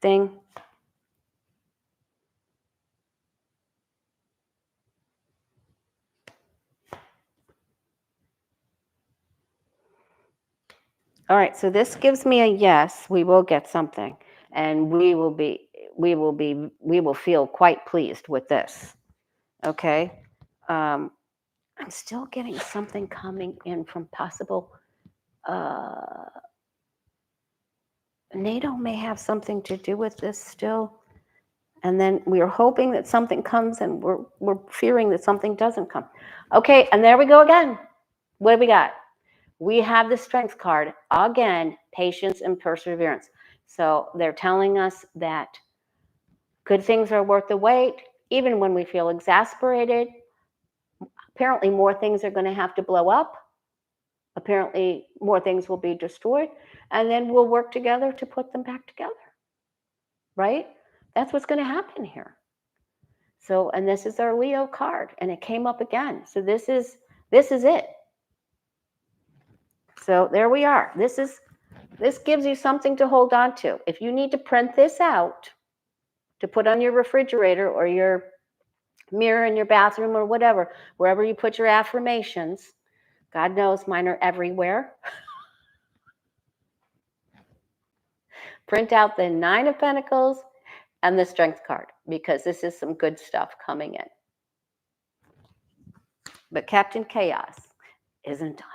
thing. All right, so this gives me a yes. We will get something, and we will feel quite pleased with this. Okay. I'm still getting something coming in from possible. NATO may have something to do with this still. And then we are hoping that something comes, and we're fearing that something doesn't come. Okay, and there we go again. What do we got? We have the Strength card again, patience and perseverance. So they're telling us that good things are worth the wait, even when we feel exasperated. Apparently, more things are going to have to blow up. Apparently, more things will be destroyed, and then we'll work together to put them back together. Right? That's what's going to happen here. So, and this is our Leo card, and it came up again. So this is it. So there we are. This gives you something to hold on to. If you need to print this out to put on your refrigerator or your mirror in your bathroom or whatever, wherever you put your affirmations, God knows mine are everywhere. Print out the 9 of Pentacles and the Strength card, because this is some good stuff coming in. But Captain Chaos isn't done.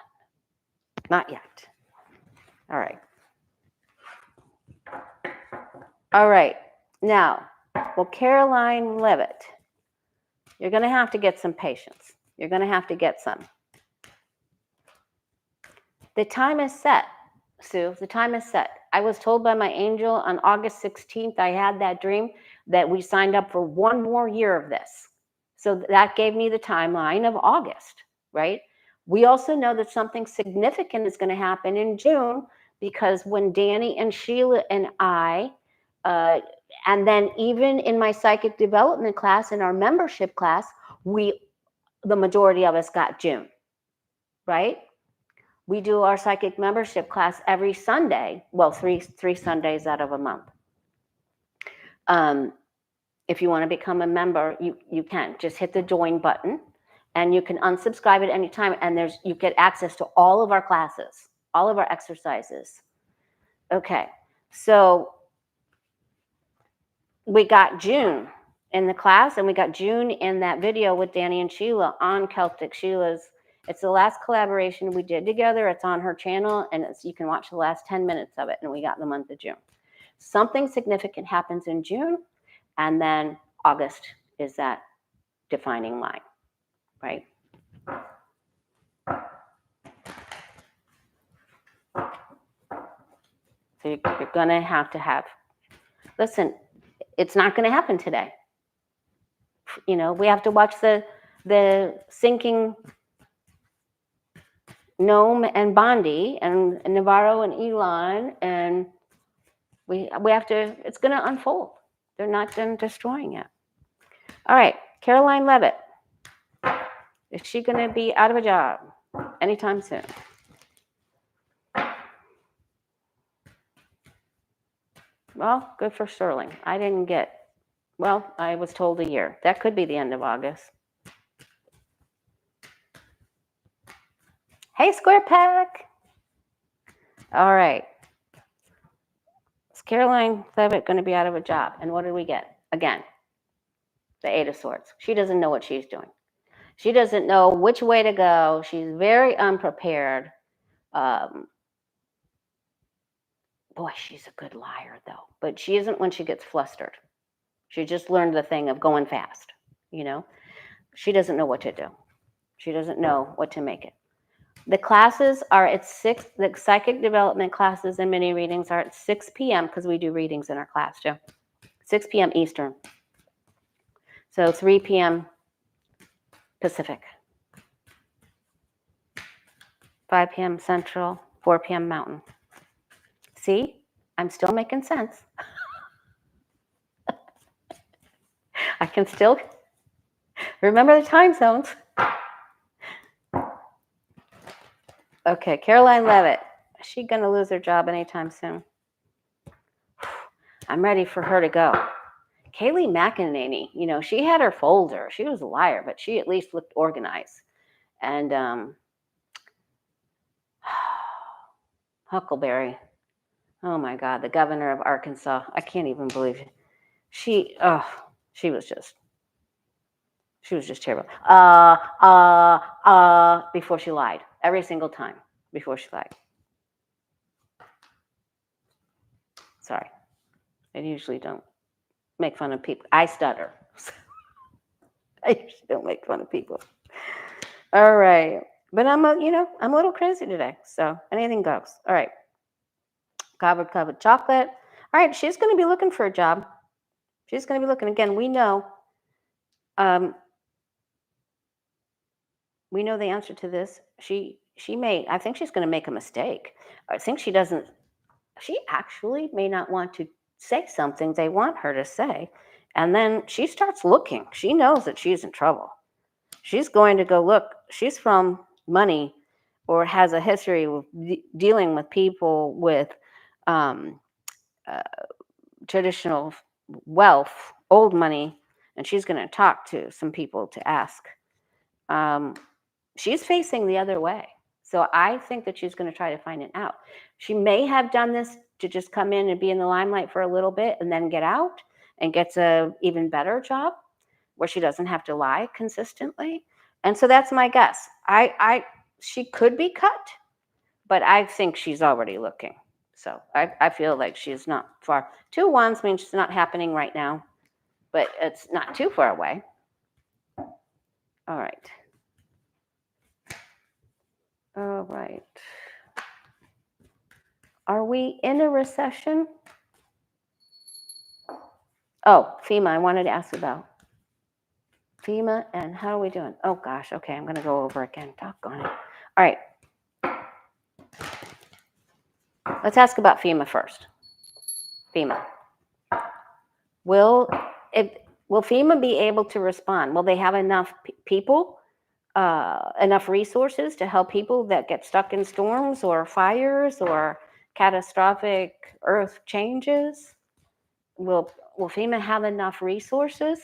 Not yet. All right. All right. Now, well, Caroline Levitt, you're going to have to get some patience. You're going to have to get some. The time is set, Sue. The time is set. I was told by my angel on August 16th, I had that dream that we signed up for one more year of this. So that gave me the timeline of August, right? We also know that something significant is going to happen in June, because when Danny and Sheila and I, and then even in my psychic development class, in our membership class, the majority of us got June, right? We do our psychic membership class every Sunday. Well, three Sundays out of a month. If you want to become a member, you can just hit the join button, and you can unsubscribe at any time. And you get access to all of our classes, all of our exercises. Okay, so we got June in the class, and we got June in that video with Danny and Sheila on Celtic. It's the last collaboration we did together. It's on her channel, and you can watch the last 10 minutes of it, and we got the month of June. Something significant happens in June, and then August is that defining line, right? So you're going to have, listen, it's not going to happen today. You know, we have to watch the sinking Noem and Bondi and Navarro and Elon, and we have to, it's going to unfold. They're not done destroying it. All right, Caroline Levitt. Is she going to be out of a job anytime soon? Well, good for Sterling. I was told a year. That could be the end of August. Hey, Square Pack. All right. Is Caroline Levitt going to be out of a job? And what did we get? Again, the Eight of Swords. She doesn't know what she's doing. She doesn't know which way to go. She's very unprepared. Boy, she's a good liar, though. But she isn't when she gets flustered. She just learned the thing of going fast, you know. She doesn't know what to do. She doesn't know what to make it. The classes are at 6. The psychic development classes and mini readings are at 6 p.m. because we do readings in our class, too. 6 p.m. Eastern. So 3 p.m. Pacific. 5 p.m. Central, 4 p.m. Mountain. See, I'm still making sense. I can still remember the time zones. Okay, Caroline Levitt. Is she going to lose her job anytime soon? I'm ready for her to go. Kaylee McEnany, you know, she had her folder. She was a liar, but she at least looked organized. And Huckleberry. Oh my God, the governor of Arkansas. I can't even believe it. She was just terrible. Before she lied. Every single time before she lied. Sorry. I usually don't make fun of people. I stutter. I usually don't make fun of people. All right. But I'm a little crazy today. So anything goes. All right. Covered chocolate. All right. She's going to be looking for a job. She's going to be looking. Again, we know the answer to this. I think she's going to make a mistake. I think she actually may not want to say something they want her to say. And then she starts looking. She knows that she's in trouble. She's going to go look. She's from money or has a history of dealing with people with traditional wealth, old money, and she's going to talk to some people to ask. She's facing the other way. So I think that she's going to try to find it out. She may have done this to just come in and be in the limelight for a little bit and then get out and gets a even better job where she doesn't have to lie consistently. And so that's my guess. She could be cut, but I think she's already looking. So I feel like she's not far. 2 1s means it's not happening right now, but it's not too far away. All right. All right. Are we in a recession? Oh, FEMA, I wanted to ask about FEMA and how are we doing? Oh gosh, okay, I'm gonna go over again. Doggone it. All right. Let's ask about FEMA first. FEMA. Will FEMA be able to respond? Will they have enough people, enough resources to help people that get stuck in storms or fires or catastrophic earth changes? Will FEMA have enough resources?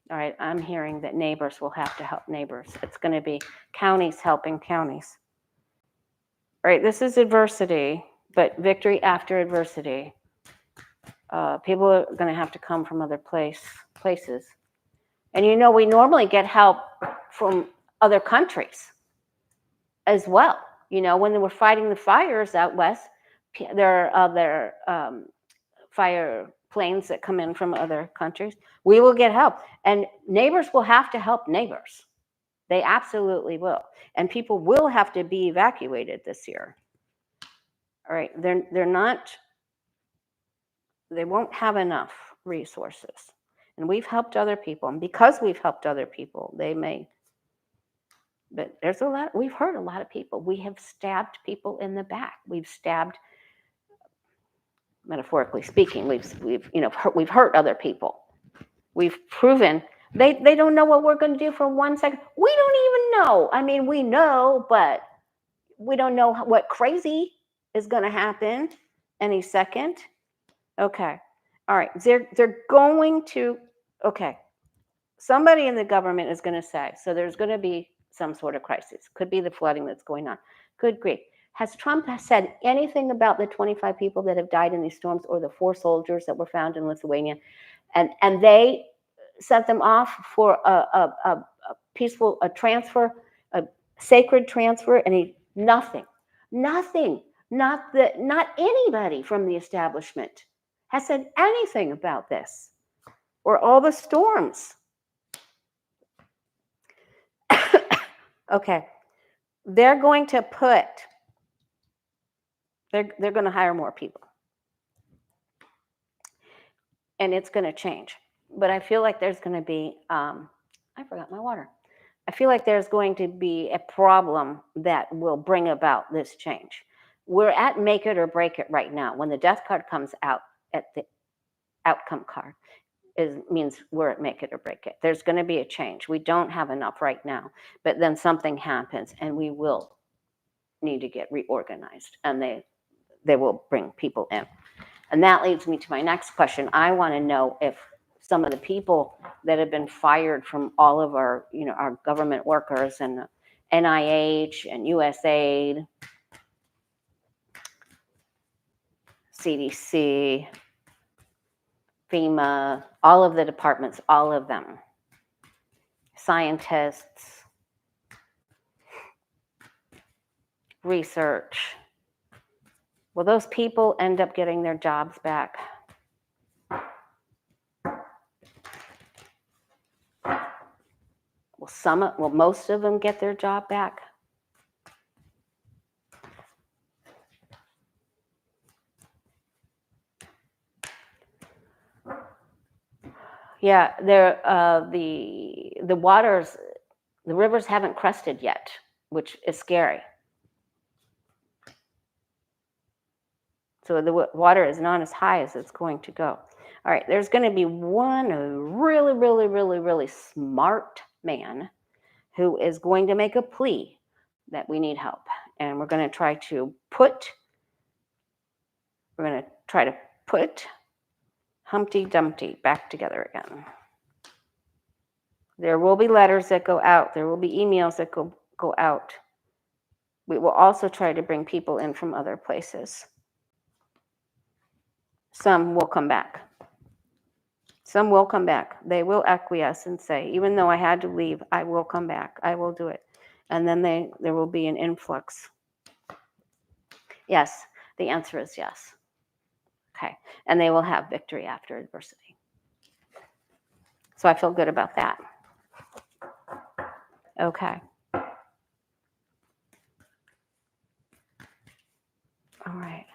All right, I'm hearing that neighbors will have to help neighbors. It's going to be counties helping counties. All right, this is adversity, but victory after adversity. People are going to have to come from other places. And you know, we normally get help from other countries as well. You know, when they were fighting the fires out west, there are other fire planes that come in from other countries. We will get help. And neighbors will have to help neighbors. They absolutely will. And people will have to be evacuated this year. All right, they won't have enough resources. And we've helped other people. And because we've helped other people, they may. But there's a lot, we've hurt a lot of people. We have stabbed people in the back. We've stabbed, metaphorically speaking, we've hurt other people. We've proven they don't know what we're going to do for 1 second. We don't even know. I mean, we know, but we don't know what crazy is going to happen any second. Okay. All right. They're going to, okay. Somebody in the government is going to say, so there's going to be some sort of crisis. Could be the flooding that's going on. Good grief. Has Trump said anything about the 25 people that have died in these storms or the 4 soldiers that were found in Lithuania? And they sent them off for a peaceful transfer, a sacred transfer, and nothing, not anybody from the establishment has said anything about this or all the storms. Okay, they're going to hire more people. And it's going to change. But I feel like there's going to be, I forgot my water. I feel like there's going to be a problem that will bring about this change. We're at make it or break it right now. When the death card comes out, at the outcome card, means we're at make it or break it. There's going to be a change. We don't have enough right now, but then something happens and we will need to get reorganized, and they will bring people in. And that leads me to my next question. I want to know if some of the people that have been fired from all of our, our government workers and NIH and USAID, CDC, FEMA, all of the departments, all of them, scientists, research, will those people end up getting their jobs back? Will most of them get their job back? Yeah, the waters, the rivers haven't crested yet, which is scary. So the water is not as high as it's going to go. All right, there's going to be one really, really, really, really smart man who is going to make a plea that we need help. And we're going to try to put Humpty Dumpty back together again. There will be letters that go out. There will be emails that go out. We will also try to bring people in from other places. Some will come back. Some will come back. They will acquiesce and say, even though I had to leave, I will come back. I will do it. and then there will be an influx. Yes, the answer is yes. Okay, and they will have victory after adversity. So I feel good about that. Okay. All right.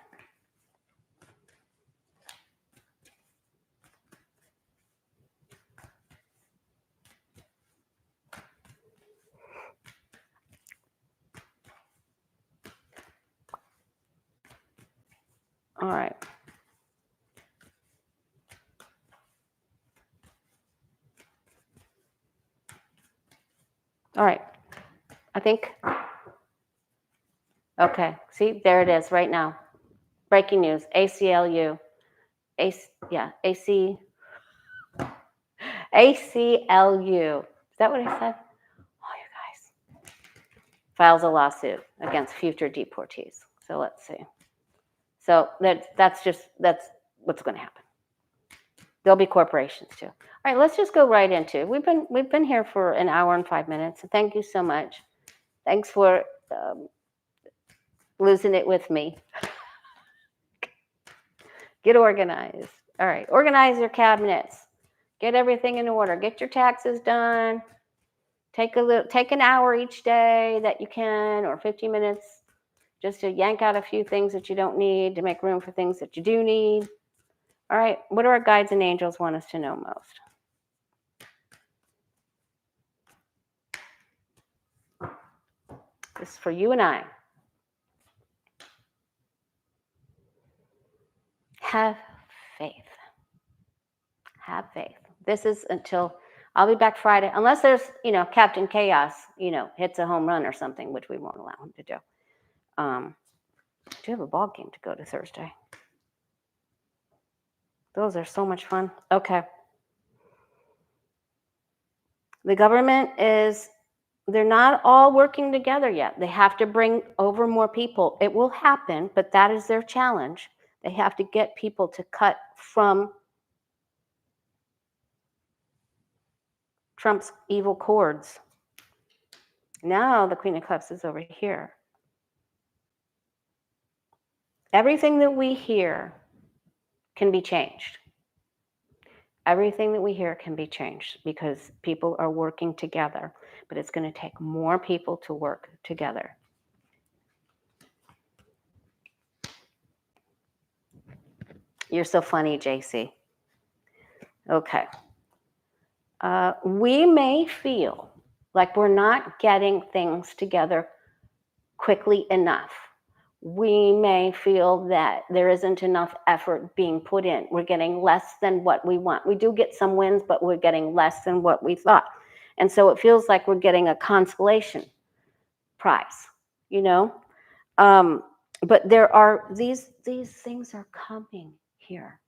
All right. All right. I think. Okay. See, there it is right now. Breaking news. ACLU. ACLU. Is that what I said? Oh, you guys. Files a lawsuit against future deportees. So let's see. So that's what's going to happen. There'll be corporations too. All right, let's just go right into it. We've been here for an hour and 5 minutes. So thank you so much. Thanks for losing it with me. Get organized. All right, organize your cabinets. Get everything in order. Get your taxes done. Take an hour each day that you can, or 15 minutes, just to yank out a few things that you don't need to make room for things that you do need. All right, what do our guides and angels want us to know most? This is for you and I. Have faith. Have faith. This is until I'll be back Friday, unless there's, Captain Chaos, hits a home run or something, which we won't allow him to do. I do have a ball game to go to Thursday. Those are so much fun. Okay. The government they're not all working together yet. They have to bring over more people. It will happen, but that is their challenge. They have to get people to cut from Trump's evil cords. Now the Queen of Cups is over here. Everything that we hear can be changed. Everything that we hear can be changed because people are working together, but it's going to take more people to work together. You're so funny, JC. Okay. We may feel like we're not getting things together quickly enough. We may feel that there isn't enough effort being put in. We're getting less than what we want. We do get some wins, but we're getting less than what we thought. And so it feels like we're getting a consolation prize, But there are these things are coming here.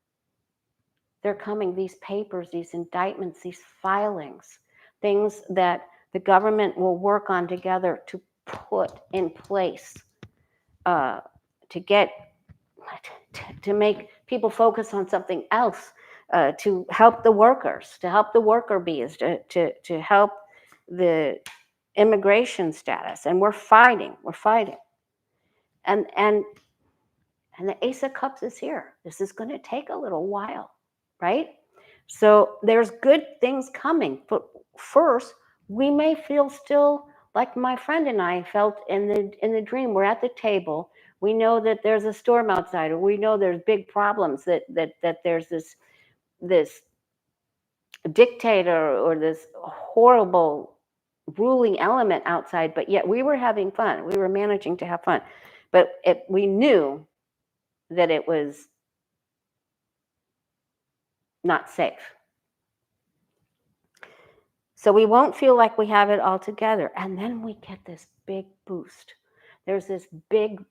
They're coming, these papers, these indictments, these filings, things that the government will work on together to put in place to make people focus on something else, to help the workers, to help the worker bees, to help the immigration status. And we're fighting. And the Ace of Cups is here. This is going to take a little while, right? So there's good things coming. But first, we may feel still like my friend and I felt in the dream. We're at the table. We know that there's a storm outside, or we know there's big problems, that there's this dictator or this horrible ruling element outside, but yet we were having fun. We were managing to have fun. But we knew that it was not safe. So we won't feel like we have it all together. And then we get this big boost. There's this big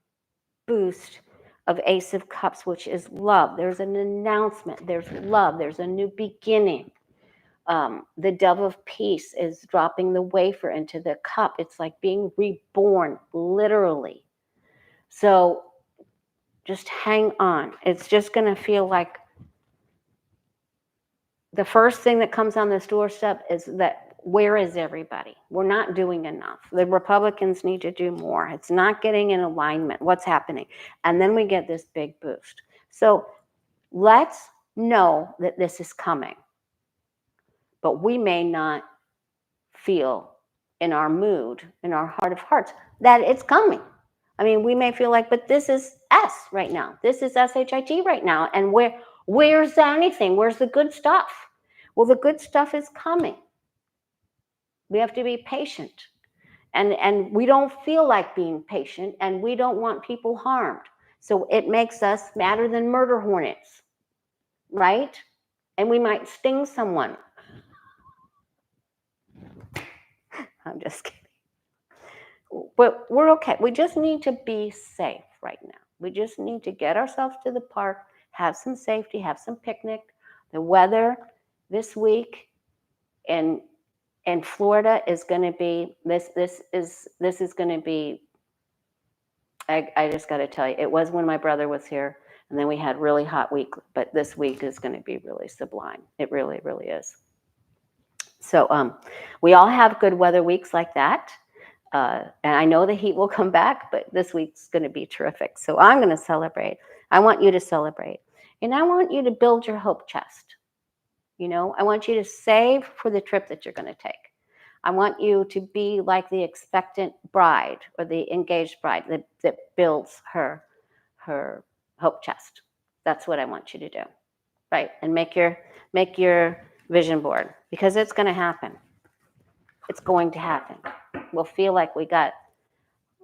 boost of Ace of Cups, which is love. There's an announcement. There's love. There's a new beginning. The dove of peace is dropping the wafer into the cup. It's like being reborn, literally. So just hang on. It's just going to feel like the first thing that comes on this doorstep is that where is everybody? We're not doing enough. The Republicans need to do more. It's not getting in alignment. What's happening? And then we get this big boost. So let's know that this is coming. But we may not feel in our mood, in our heart of hearts, that it's coming. I mean, we may feel like, but this is S right now. This is SHIT right now. And where's anything? Where's the good stuff? Well, the good stuff is coming. We have to be patient. And we don't feel like being patient, and we don't want people harmed. So it makes us madder than murder hornets, right? And we might sting someone. I'm just kidding. But we're okay. We just need to be safe right now. We just need to get ourselves to the park, have some safety, have some picnic. The weather this week in Florida is going to be this is going to be. I just got to tell you, it was when my brother was here, and then we had really hot week. But this week is going to be really sublime. It really, really is. So we all have good weather weeks like that. And I know the heat will come back, but this week's going to be terrific. So I'm going to celebrate. I want you to celebrate. And I want you to build your hope chest. You know, I want you to save for the trip that you're going to take. I want you to be like the expectant bride or the engaged bride that builds her hope chest. That's what I want you to do. Right? And make your vision board, because it's going to happen. It's going to happen. We'll feel like it's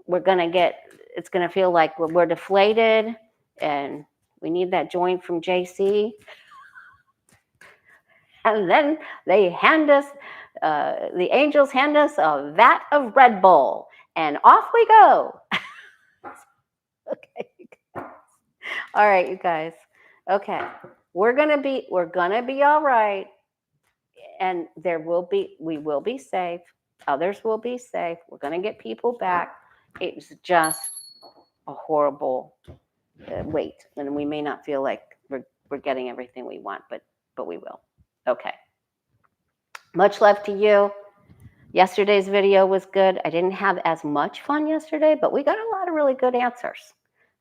going to feel like we're deflated, and we need that joint from JC. And then they hand us, the angels hand us a vat of Red Bull, and off we go. Okay. All right, you guys. Okay. We're gonna be all right. And we will be safe. Others will be safe. We're going to get people back. It's just a horrible wait. And we may not feel like we're getting everything we want, but we will. Okay. Much love to you. Yesterday's video was good. I didn't have as much fun yesterday, but we got a lot of really good answers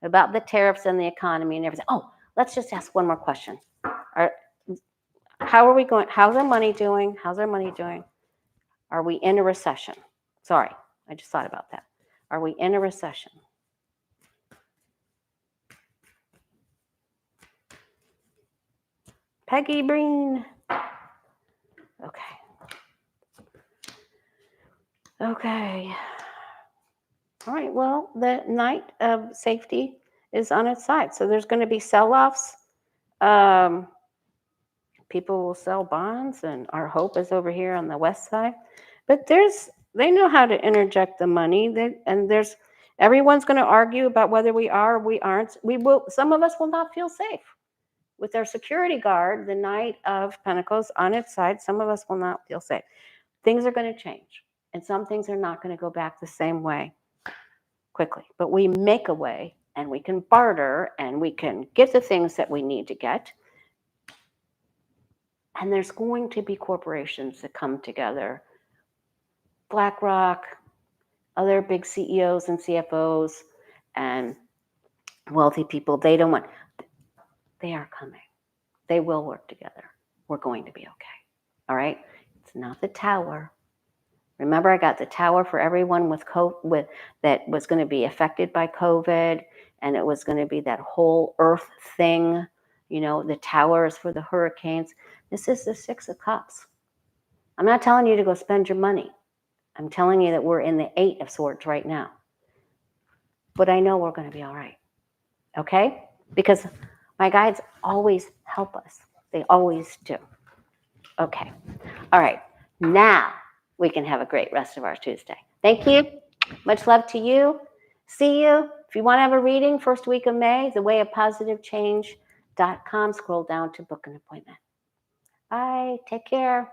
about the tariffs and the economy and everything. Oh, let's just ask one more question. How are we going? How's our money doing? Are we in a recession? Sorry, I just thought about that. Are we in a recession? Peggy Breen. Okay. All right, well, the night of safety is on its side. So there's going to be sell-offs. People will sell bonds, and our hope is over here on the west side. But they know how to interject the money. Everyone's going to argue about whether we are or we aren't. Some of us will not feel safe with our security guard the night of Pentacles on its side. Some of us will not feel safe. Things are going to change, and some things are not going to go back the same way quickly. But we make a way, and we can barter, and we can get the things that we need to get. And there's going to be corporations that come together. BlackRock, other big CEOs and CFOs, and wealthy people, they are coming. They will work together. We're going to be okay. All right? It's not the tower. Remember, I got the tower for everyone that was going to be affected by COVID, and it was going to be that whole earth thing. You know, the towers for the hurricanes. This is the Six of Cups. I'm not telling you to go spend your money. I'm telling you that we're in the Eight of Swords right now. But I know we're going to be all right. Okay? Because my guides always help us. They always do. Okay. All right. Now we can have a great rest of our Tuesday. Thank you. Much love to you. See you. If you want to have a reading, first week of May, thewayofpositivechange.com. Scroll down to book an appointment. Bye. Take care.